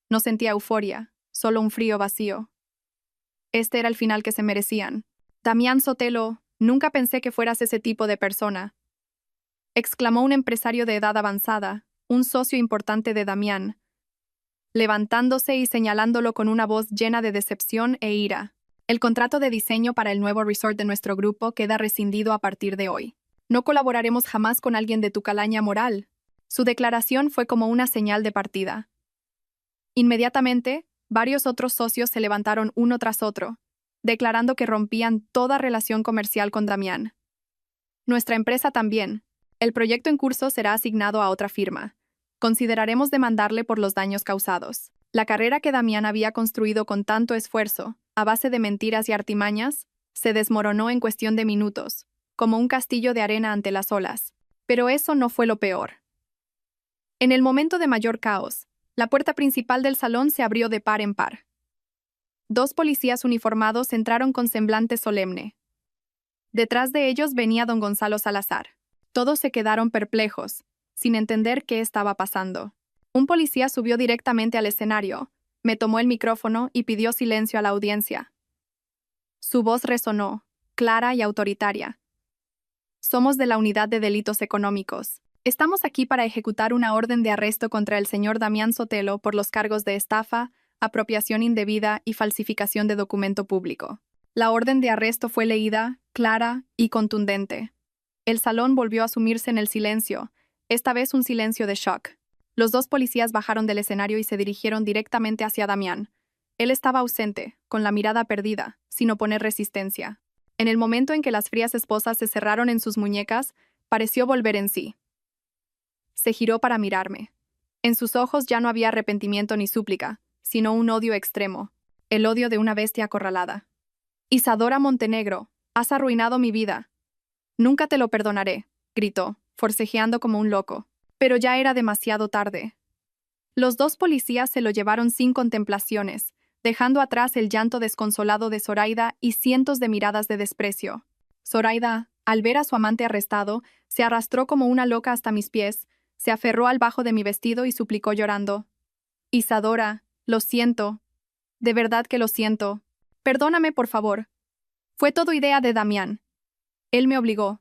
No sentía euforia, solo un frío vacío. Este era el final que se merecían. Damián Sotelo, nunca pensé que fueras ese tipo de persona, exclamó un empresario de edad avanzada, un socio importante de Damián, levantándose y señalándolo con una voz llena de decepción e ira. El contrato de diseño para el nuevo resort de nuestro grupo queda rescindido a partir de hoy. No colaboraremos jamás con alguien de tu calaña moral. Su declaración fue como una señal de partida. Inmediatamente, varios otros socios se levantaron uno tras otro, declarando que rompían toda relación comercial con Damián. Nuestra empresa también. El proyecto en curso será asignado a otra firma. Consideraremos demandarle por los daños causados. La carrera que Damián había construido con tanto esfuerzo, a base de mentiras y artimañas, se desmoronó en cuestión de minutos, como un castillo de arena ante las olas. Pero eso no fue lo peor. En el momento de mayor caos, la puerta principal del salón se abrió de par en par. Dos policías uniformados entraron con semblante solemne. Detrás de ellos venía don Gonzalo Salazar. Todos se quedaron perplejos, sin entender qué estaba pasando. Un policía subió directamente al escenario, me tomó el micrófono y pidió silencio a la audiencia. Su voz resonó, clara y autoritaria. Somos de la Unidad de Delitos Económicos. Estamos aquí para ejecutar una orden de arresto contra el señor Damián Sotelo por los cargos de estafa, apropiación indebida y falsificación de documento público. La orden de arresto fue leída, clara y contundente. El salón volvió a sumirse en el silencio, esta vez un silencio de shock. Los dos policías bajaron del escenario y se dirigieron directamente hacia Damián. Él estaba ausente, con la mirada perdida, sin oponer resistencia. En el momento en que las frías esposas se cerraron en sus muñecas, pareció volver en sí. Se giró para mirarme. En sus ojos ya no había arrepentimiento ni súplica, sino un odio extremo, el odio de una bestia acorralada. Isadora Montenegro, has arruinado mi vida. Nunca te lo perdonaré, gritó, forcejeando como un loco. Pero ya era demasiado tarde. Los dos policías se lo llevaron sin contemplaciones, dejando atrás el llanto desconsolado de Zoraida y cientos de miradas de desprecio. Zoraida, al ver a su amante arrestado, se arrastró como una loca hasta mis pies, se aferró al bajo de mi vestido y suplicó llorando. Isadora, lo siento. De verdad que lo siento. Perdóname, por favor. Fue todo idea de Damián. Él me obligó.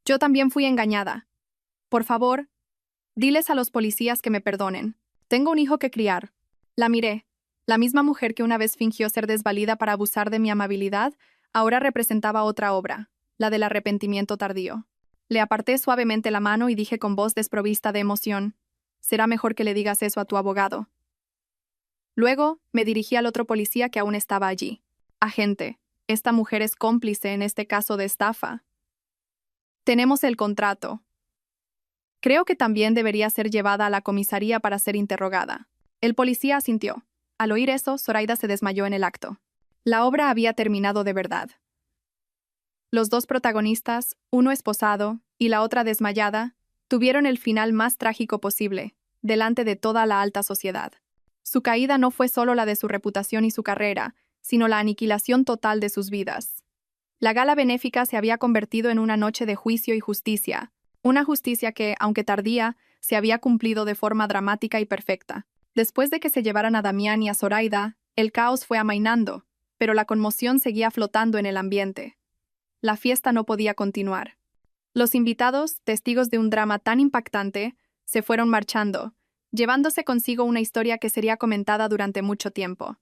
Yo también fui engañada. Por favor, diles a los policías que me perdonen. Tengo un hijo que criar. La miré. La misma mujer que una vez fingió ser desvalida para abusar de mi amabilidad, ahora representaba otra obra, la del arrepentimiento tardío. Le aparté suavemente la mano y dije con voz desprovista de emoción: será mejor que le digas eso a tu abogado. Luego me dirigí al otro policía que aún estaba allí. Agente, esta mujer es cómplice en este caso de estafa. Tenemos el contrato. Creo que también debería ser llevada a la comisaría para ser interrogada. El policía asintió. Al oír eso, Zoraida se desmayó en el acto. La obra había terminado de verdad. Los dos protagonistas, uno esposado y la otra desmayada, tuvieron el final más trágico posible, delante de toda la alta sociedad. Su caída no fue solo la de su reputación y su carrera, sino la aniquilación total de sus vidas. La gala benéfica se había convertido en una noche de juicio y justicia, una justicia que, aunque tardía, se había cumplido de forma dramática y perfecta. Después de que se llevaran a Damián y a Zoraida, el caos fue amainando, pero la conmoción seguía flotando en el ambiente. La fiesta no podía continuar. Los invitados, testigos de un drama tan impactante, se fueron marchando, llevándose consigo una historia que sería comentada durante mucho tiempo.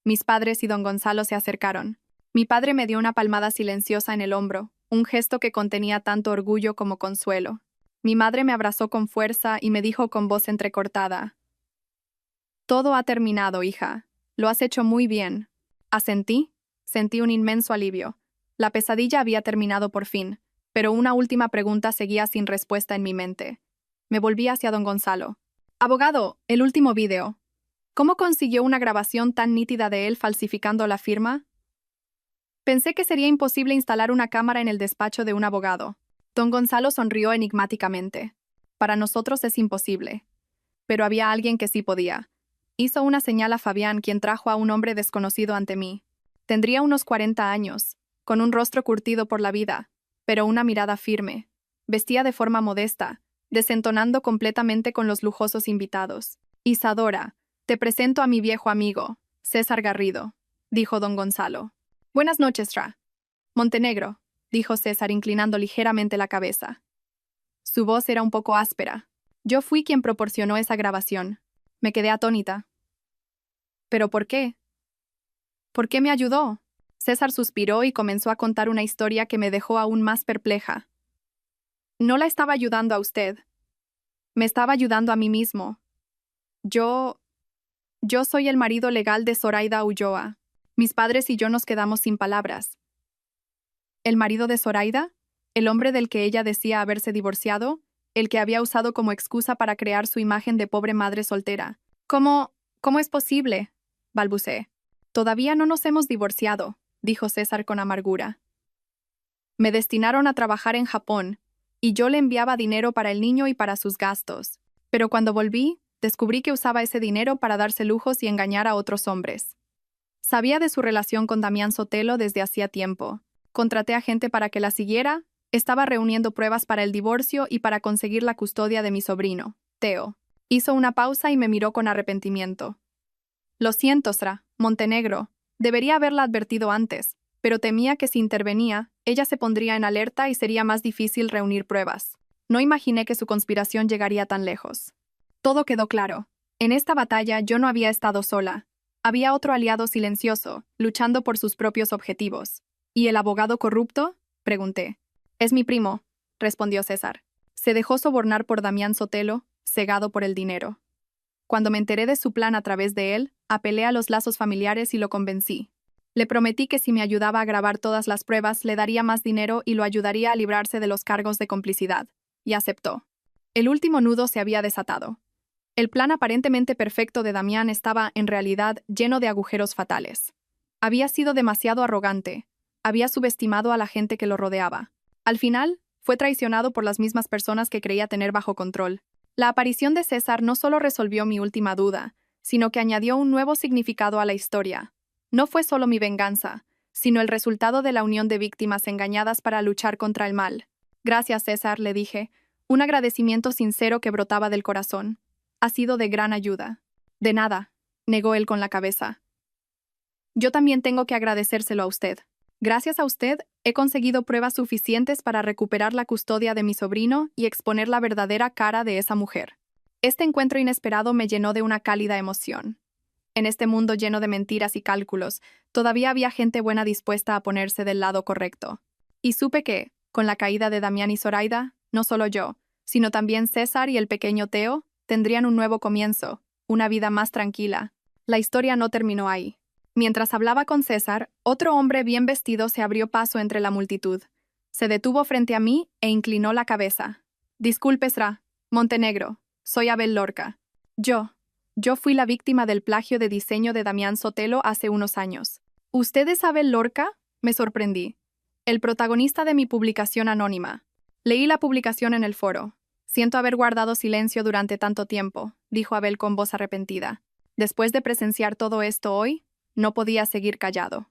Mis padres y don Gonzalo se acercaron. Mi padre me dio una palmada silenciosa en el hombro, un gesto que contenía tanto orgullo como consuelo. Mi madre me abrazó con fuerza y me dijo con voz entrecortada: todo ha terminado, hija. Lo has hecho muy bien. Asentí. Sentí un inmenso alivio. La pesadilla había terminado por fin, pero una última pregunta seguía sin respuesta en mi mente. Me volví hacia don Gonzalo. Abogado, el último vídeo. ¿Cómo consiguió una grabación tan nítida de él falsificando la firma? Pensé que sería imposible instalar una cámara en el despacho de un abogado. Don Gonzalo sonrió enigmáticamente. Para nosotros es imposible. Pero había alguien que sí podía. Hizo una señal a Fabián, quien trajo a un hombre desconocido ante mí. Tendría unos 40 años, con un rostro curtido por la vida, pero una mirada firme. Vestía de forma modesta, desentonando completamente con los lujosos invitados. Isadora, te presento a mi viejo amigo, César Garrido, dijo don Gonzalo. Buenas noches, Ra. Montenegro, dijo César inclinando ligeramente la cabeza. Su voz era un poco áspera. Yo fui quien proporcionó esa grabación. Me quedé atónita. ¿Pero por qué? ¿Por qué me ayudó? César suspiró y comenzó a contar una historia que me dejó aún más perpleja. No la estaba ayudando a usted. Me estaba ayudando a mí mismo. Yo soy el marido legal de Zoraida Ulloa. Mis padres y yo nos quedamos sin palabras. ¿El marido de Zoraida? ¿El hombre del que ella decía haberse divorciado? ¿El que había usado como excusa para crear su imagen de pobre madre soltera? ¿Cómo es posible?, balbuceé. Todavía no nos hemos divorciado, dijo César con amargura. Me destinaron a trabajar en Japón, y yo le enviaba dinero para el niño y para sus gastos. Pero cuando volví, descubrí que usaba ese dinero para darse lujos y engañar a otros hombres. Sabía de su relación con Damián Sotelo desde hacía tiempo. Contraté a gente para que la siguiera, estaba reuniendo pruebas para el divorcio y para conseguir la custodia de mi sobrino, Teo. Hizo una pausa y me miró con arrepentimiento. Lo siento, Sra. Montenegro. Debería haberla advertido antes, pero temía que si intervenía, ella se pondría en alerta y sería más difícil reunir pruebas. No imaginé que su conspiración llegaría tan lejos. Todo quedó claro. En esta batalla yo no había estado sola. Había otro aliado silencioso, luchando por sus propios objetivos. ¿Y el abogado corrupto? Pregunté. Es mi primo, respondió César. Se dejó sobornar por Damián Sotelo, cegado por el dinero. Cuando me enteré de su plan a través de él, apelé a los lazos familiares y lo convencí. Le prometí que si me ayudaba a grabar todas las pruebas, le daría más dinero y lo ayudaría a librarse de los cargos de complicidad. Y aceptó. El último nudo se había desatado. El plan aparentemente perfecto de Damián estaba, en realidad, lleno de agujeros fatales. Había sido demasiado arrogante. Había subestimado a la gente que lo rodeaba. Al final, fue traicionado por las mismas personas que creía tener bajo control. La aparición de César no solo resolvió mi última duda, sino que añadió un nuevo significado a la historia. No fue solo mi venganza, sino el resultado de la unión de víctimas engañadas para luchar contra el mal. Gracias, César, le dije, un agradecimiento sincero que brotaba del corazón. Ha sido de gran ayuda. De nada, negó él con la cabeza. Yo también tengo que agradecérselo a usted. Gracias a usted, he conseguido pruebas suficientes para recuperar la custodia de mi sobrino y exponer la verdadera cara de esa mujer. Este encuentro inesperado me llenó de una cálida emoción. En este mundo lleno de mentiras y cálculos, todavía había gente buena dispuesta a ponerse del lado correcto. Y supe que, con la caída de Damián y Zoraida, no solo yo, sino también César y el pequeño Teo, tendrían un nuevo comienzo, una vida más tranquila. La historia no terminó ahí. Mientras hablaba con César, otro hombre bien vestido se abrió paso entre la multitud. Se detuvo frente a mí e inclinó la cabeza. Disculpe, Sra. Montenegro, soy Abel Lorca. Yo fui la víctima del plagio de diseño de Damián Sotelo hace unos años. ¿Usted es Abel Lorca? Me sorprendí. El protagonista de mi publicación anónima. Leí la publicación en el foro. Siento haber guardado silencio durante tanto tiempo, dijo Abel con voz arrepentida. Después de presenciar todo esto hoy, no podía seguir callado.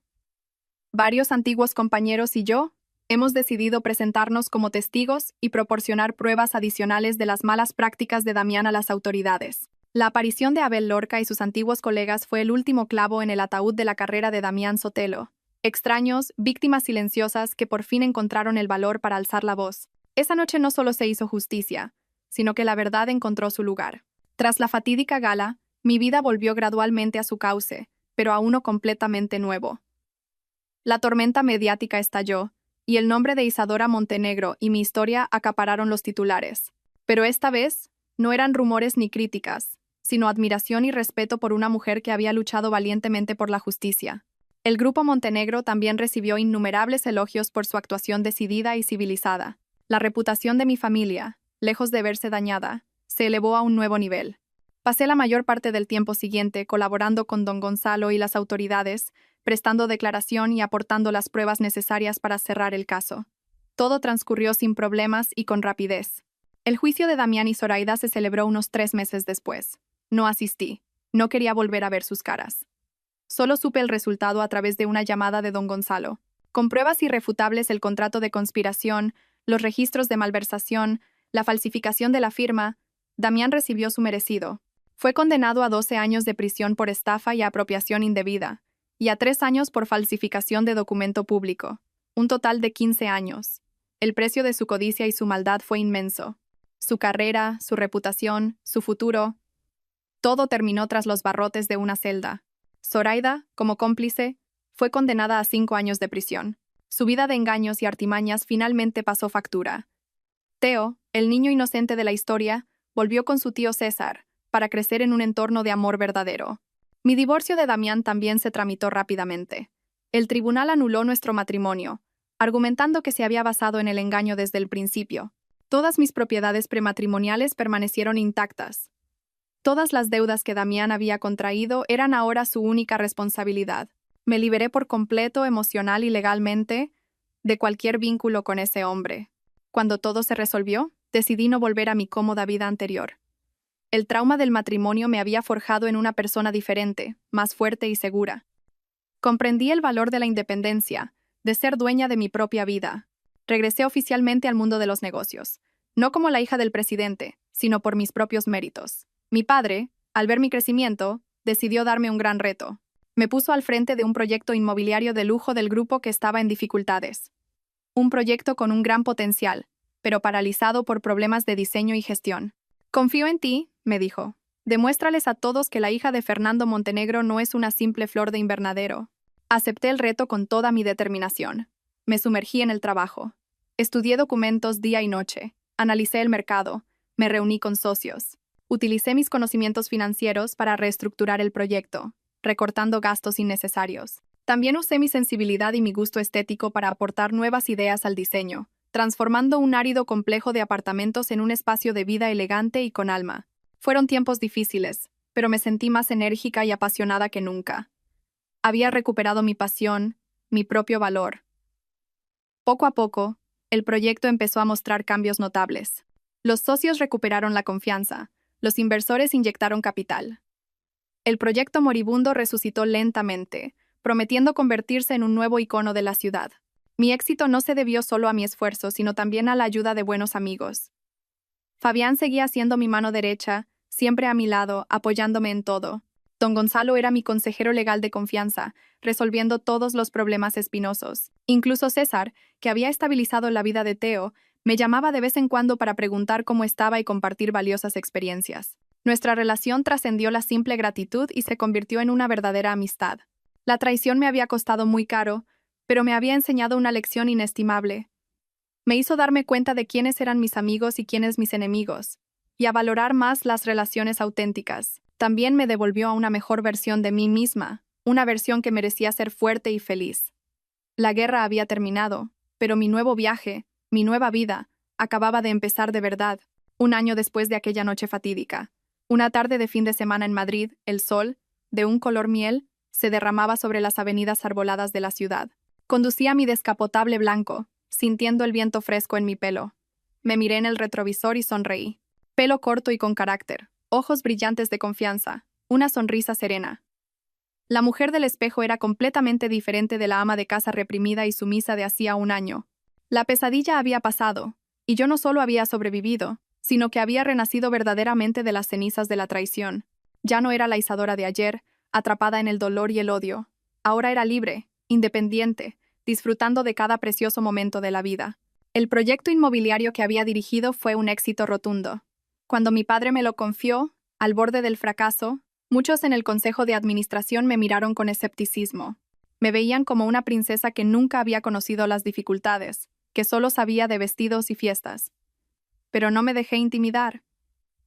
Varios antiguos compañeros y yo hemos decidido presentarnos como testigos y proporcionar pruebas adicionales de las malas prácticas de Damián a las autoridades. La aparición de Abel Lorca y sus antiguos colegas fue el último clavo en el ataúd de la carrera de Damián Sotelo. Extraños, víctimas silenciosas que por fin encontraron el valor para alzar la voz. Esa noche no solo se hizo justicia, sino que la verdad encontró su lugar. Tras la fatídica gala, mi vida volvió gradualmente a su cauce, pero a uno completamente nuevo. La tormenta mediática estalló, y el nombre de Isadora Montenegro y mi historia acapararon los titulares. Pero esta vez, no eran rumores ni críticas, sino admiración y respeto por una mujer que había luchado valientemente por la justicia. El grupo Montenegro también recibió innumerables elogios por su actuación decidida y civilizada. La reputación de mi familia, lejos de verse dañada, se elevó a un nuevo nivel. Pasé la mayor parte del tiempo siguiente colaborando con don Gonzalo y las autoridades, prestando declaración y aportando las pruebas necesarias para cerrar el caso. Todo transcurrió sin problemas y con rapidez. El juicio de Damián y Zoraida se celebró unos 3 meses después. No asistí. No quería volver a ver sus caras. Solo supe el resultado a través de una llamada de don Gonzalo. Con pruebas irrefutables el contrato de conspiración, los registros de malversación, la falsificación de la firma, Damián recibió su merecido. Fue condenado a 12 años de prisión por estafa y apropiación indebida, y a 3 años por falsificación de documento público, un total de 15 años. El precio de su codicia y su maldad fue inmenso. Su carrera, su reputación, su futuro, todo terminó tras los barrotes de una celda. Zoraida, como cómplice, fue condenada a 5 años de prisión. Su vida de engaños y artimañas finalmente pasó factura. Teo, el niño inocente de la historia, volvió con su tío César, para crecer en un entorno de amor verdadero. Mi divorcio de Damián también se tramitó rápidamente. El tribunal anuló nuestro matrimonio, argumentando que se había basado en el engaño desde el principio. Todas mis propiedades prematrimoniales permanecieron intactas. Todas las deudas que Damián había contraído eran ahora su única responsabilidad. Me liberé por completo, emocional y legalmente, de cualquier vínculo con ese hombre. Cuando todo se resolvió, decidí no volver a mi cómoda vida anterior. El trauma del matrimonio me había forjado en una persona diferente, más fuerte y segura. Comprendí el valor de la independencia, de ser dueña de mi propia vida. Regresé oficialmente al mundo de los negocios, no como la hija del presidente, sino por mis propios méritos. Mi padre, al ver mi crecimiento, decidió darme un gran reto. Me puso al frente de un proyecto inmobiliario de lujo del grupo que estaba en dificultades. Un proyecto con un gran potencial, pero paralizado por problemas de diseño y gestión. Confío en ti, me dijo. Demuéstrales a todos que la hija de Fernando Montenegro no es una simple flor de invernadero. Acepté el reto con toda mi determinación. Me sumergí en el trabajo. Estudié documentos día y noche. Analicé el mercado. Me reuní con socios. Utilicé mis conocimientos financieros para reestructurar el proyecto, recortando gastos innecesarios. También usé mi sensibilidad y mi gusto estético para aportar nuevas ideas al diseño, transformando un árido complejo de apartamentos en un espacio de vida elegante y con alma. Fueron tiempos difíciles, pero me sentí más enérgica y apasionada que nunca. Había recuperado mi pasión, mi propio valor. Poco a poco, el proyecto empezó a mostrar cambios notables. Los socios recuperaron la confianza, los inversores inyectaron capital. El proyecto moribundo resucitó lentamente, prometiendo convertirse en un nuevo icono de la ciudad. Mi éxito no se debió solo a mi esfuerzo, sino también a la ayuda de buenos amigos. Fabián seguía siendo mi mano derecha, siempre a mi lado, apoyándome en todo. Don Gonzalo era mi consejero legal de confianza, resolviendo todos los problemas espinosos. Incluso César, que había estabilizado la vida de Teo, me llamaba de vez en cuando para preguntar cómo estaba y compartir valiosas experiencias. Nuestra relación trascendió la simple gratitud y se convirtió en una verdadera amistad. La traición me había costado muy caro, pero me había enseñado una lección inestimable. Me hizo darme cuenta de quiénes eran mis amigos y quiénes mis enemigos, y a valorar más las relaciones auténticas. También me devolvió a una mejor versión de mí misma, una versión que merecía ser fuerte y feliz. La guerra había terminado, pero mi nuevo viaje, mi nueva vida, acababa de empezar de verdad, un año después de aquella noche fatídica. Una tarde de fin de semana en Madrid, el sol, de un color miel, se derramaba sobre las avenidas arboladas de la ciudad. Conducía mi descapotable blanco, sintiendo el viento fresco en mi pelo. Me miré en el retrovisor y sonreí. Pelo corto y con carácter, ojos brillantes de confianza, una sonrisa serena. La mujer del espejo era completamente diferente de la ama de casa reprimida y sumisa de hacía un año. La pesadilla había pasado, y yo no solo había sobrevivido, sino que había renacido verdaderamente de las cenizas de la traición. Ya no era la Isadora de ayer, atrapada en el dolor y el odio. Ahora era libre, independiente, disfrutando de cada precioso momento de la vida. El proyecto inmobiliario que había dirigido fue un éxito rotundo. Cuando mi padre me lo confió, al borde del fracaso, muchos en el consejo de administración me miraron con escepticismo. Me veían como una princesa que nunca había conocido las dificultades, que solo sabía de vestidos y fiestas. Pero no me dejé intimidar.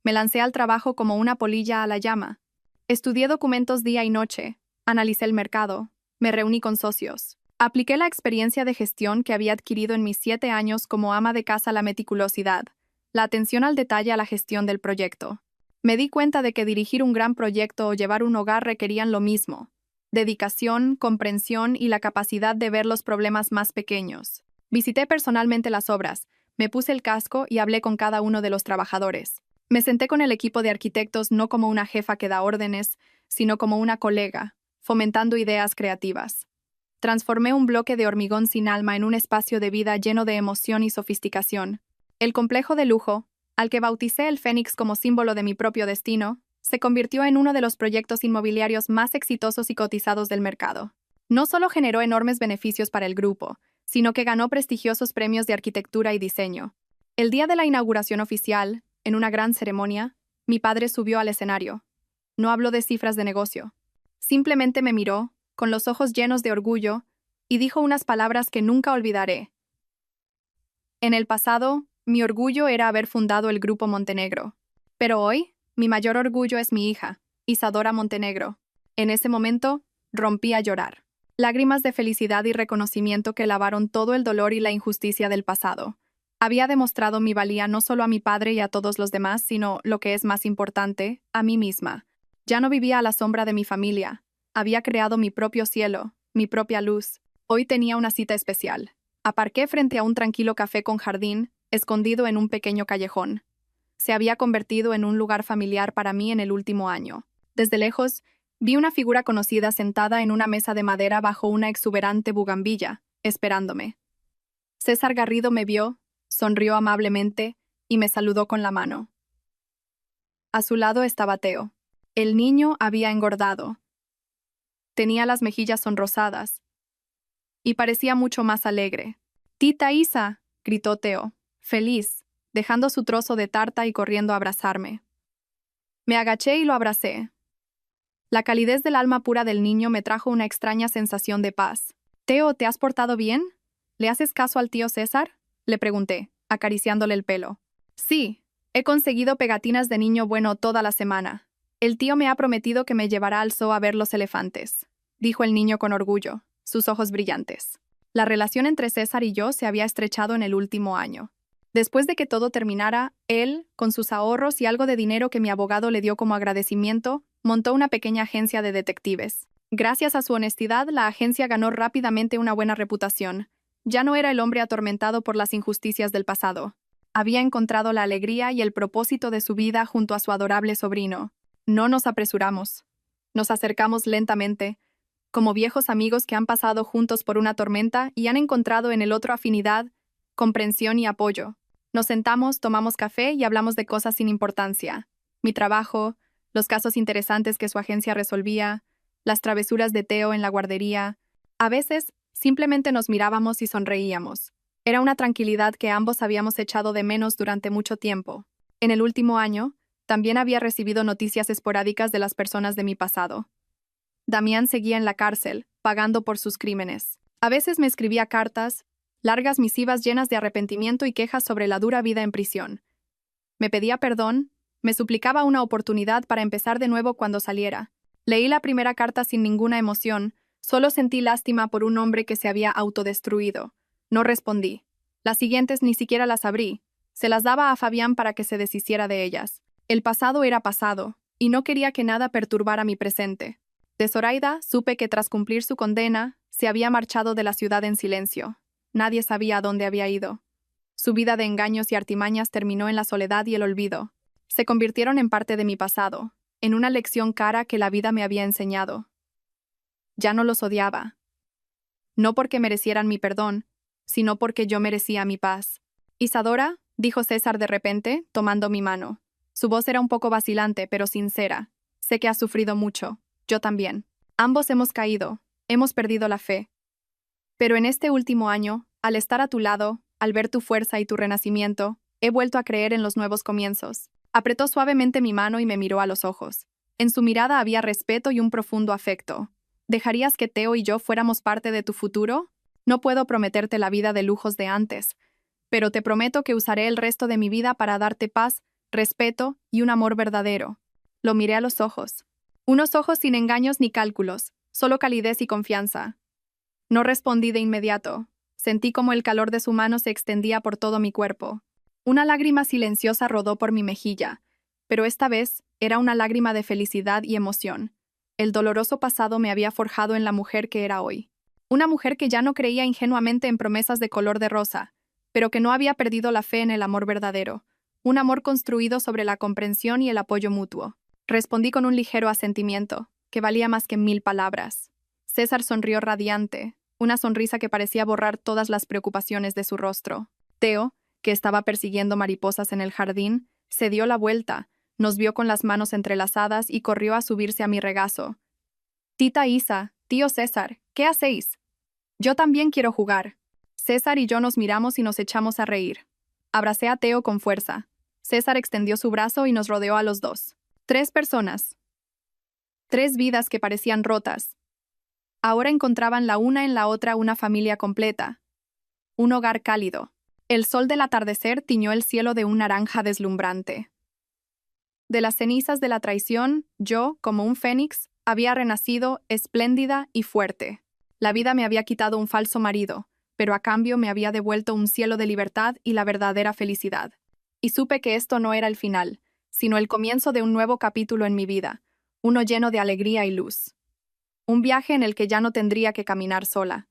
Me lancé al trabajo como una polilla a la llama. Estudié documentos día y noche, analicé el mercado, me reuní con socios. Apliqué la experiencia de gestión que había adquirido en mis 7 años como ama de casa, la meticulosidad, la atención al detalle a la gestión del proyecto. Me di cuenta de que dirigir un gran proyecto o llevar un hogar requerían lo mismo: dedicación, comprensión y la capacidad de ver los problemas más pequeños. Visité personalmente las obras, me puse el casco y hablé con cada uno de los trabajadores. Me senté con el equipo de arquitectos no como una jefa que da órdenes, sino como una colega, fomentando ideas creativas. Transformé un bloque de hormigón sin alma en un espacio de vida lleno de emoción y sofisticación. El complejo de lujo, al que bauticé el Fénix como símbolo de mi propio destino, se convirtió en uno de los proyectos inmobiliarios más exitosos y cotizados del mercado. No solo generó enormes beneficios para el grupo, sino que ganó prestigiosos premios de arquitectura y diseño. El día de la inauguración oficial, en una gran ceremonia, mi padre subió al escenario. No habló de cifras de negocio. Simplemente me miró, con los ojos llenos de orgullo, y dijo unas palabras que nunca olvidaré. En el pasado, mi orgullo era haber fundado el Grupo Montenegro. Pero hoy, mi mayor orgullo es mi hija, Isadora Montenegro. En ese momento, rompí a llorar. Lágrimas de felicidad y reconocimiento que lavaron todo el dolor y la injusticia del pasado. Había demostrado mi valía no solo a mi padre y a todos los demás, sino, lo que es más importante, a mí misma. Ya no vivía a la sombra de mi familia. Había creado mi propio cielo, mi propia luz. Hoy tenía una cita especial. Aparqué frente a un tranquilo café con jardín, escondido en un pequeño callejón. se había convertido en un lugar familiar para mí en el último año. Desde lejos, vi una figura conocida sentada en una mesa de madera bajo una exuberante bugambilla, esperándome. César Garrido me vio, sonrió amablemente y me saludó con la mano. A su lado estaba Teo. El niño había engordado. Tenía las mejillas sonrosadas y parecía mucho más alegre. «¡Tita Isa!», gritó Teo, feliz, dejando su trozo de tarta y corriendo a abrazarme. Me agaché y lo abracé. La calidez del alma pura del niño me trajo una extraña sensación de paz. «Teo, ¿te has portado bien? ¿Le haces caso al tío César?», le pregunté, acariciándole el pelo. «Sí, he conseguido pegatinas de niño bueno toda la semana. El tío me ha prometido que me llevará al zoo a ver los elefantes», dijo el niño con orgullo, sus ojos brillantes. La relación entre César y yo se había estrechado en el último año. Después de que todo terminara, él, con sus ahorros y algo de dinero que mi abogado le dio como agradecimiento, montó una pequeña agencia de detectives. Gracias a su honestidad, la agencia ganó rápidamente una buena reputación. Ya no era el hombre atormentado por las injusticias del pasado. Había encontrado la alegría y el propósito de su vida junto a su adorable sobrino. No nos apresuramos. Nos acercamos lentamente, como viejos amigos que han pasado juntos por una tormenta y han encontrado en el otro afinidad, comprensión y apoyo. Nos sentamos, tomamos café y hablamos de cosas sin importancia. Mi trabajo, los casos interesantes que su agencia resolvía, las travesuras de Teo en la guardería. A veces, simplemente nos mirábamos y sonreíamos. Era una tranquilidad que ambos habíamos echado de menos durante mucho tiempo. En el último año, también había recibido noticias esporádicas de las personas de mi pasado. Damián seguía en la cárcel, pagando por sus crímenes. A veces me escribía cartas, largas misivas llenas de arrepentimiento y quejas sobre la dura vida en prisión. Me pedía perdón, me suplicaba una oportunidad para empezar de nuevo cuando saliera. Leí la primera carta sin ninguna emoción, solo sentí lástima por un hombre que se había autodestruido. No respondí. Las siguientes ni siquiera las abrí. Se las daba a Fabián para que se deshiciera de ellas. El pasado era pasado, y no quería que nada perturbara mi presente. De Zoraida supe que tras cumplir su condena, se había marchado de la ciudad en silencio. Nadie sabía a dónde había ido. Su vida de engaños y artimañas terminó en la soledad y el olvido. Se convirtieron en parte de mi pasado, en una lección cara que la vida me había enseñado. Ya no los odiaba. No porque merecieran mi perdón, sino porque yo merecía mi paz. «Isadora», dijo César de repente, tomando mi mano. Su voz era un poco vacilante, pero sincera. «Sé que has sufrido mucho. Yo también. Ambos hemos caído, hemos perdido la fe. Pero en este último año, al estar a tu lado, al ver tu fuerza y tu renacimiento, he vuelto a creer en los nuevos comienzos». Apretó suavemente mi mano y me miró a los ojos. En su mirada había respeto y un profundo afecto. «¿Dejarías que Teo y yo fuéramos parte de tu futuro? No puedo prometerte la vida de lujos de antes, pero te prometo que usaré el resto de mi vida para darte paz, respeto y un amor verdadero». Lo miré a los ojos. Unos ojos sin engaños ni cálculos, solo calidez y confianza. No respondí de inmediato. Sentí como el calor de su mano se extendía por todo mi cuerpo. Una lágrima silenciosa rodó por mi mejilla, pero esta vez era una lágrima de felicidad y emoción. El doloroso pasado me había forjado en la mujer que era hoy. Una mujer que ya no creía ingenuamente en promesas de color de rosa, pero que no había perdido la fe en el amor verdadero. Un amor construido sobre la comprensión y el apoyo mutuo. Respondí con un ligero asentimiento, que valía más que 1000 palabras. César sonrió radiante, una sonrisa que parecía borrar todas las preocupaciones de su rostro. Teo, que estaba persiguiendo mariposas en el jardín, se dio la vuelta, nos vio con las manos entrelazadas y corrió a subirse a mi regazo. «Tita Isa, tío César, ¿qué hacéis?». «Yo también quiero jugar». César y yo nos miramos y nos echamos a reír. Abracé a Teo con fuerza. César extendió su brazo y nos rodeó a los dos. 3 personas. 3 vidas que parecían rotas. Ahora encontraban la una en la otra una familia completa. Un hogar cálido. El sol del atardecer tiñó el cielo de un naranja deslumbrante. De las cenizas de la traición, yo, como un fénix, había renacido espléndida y fuerte. La vida me había quitado un falso marido, pero a cambio me había devuelto un cielo de libertad y la verdadera felicidad. Y supe que esto no era el final, sino el comienzo de un nuevo capítulo en mi vida, uno lleno de alegría y luz. Un viaje en el que ya no tendría que caminar sola.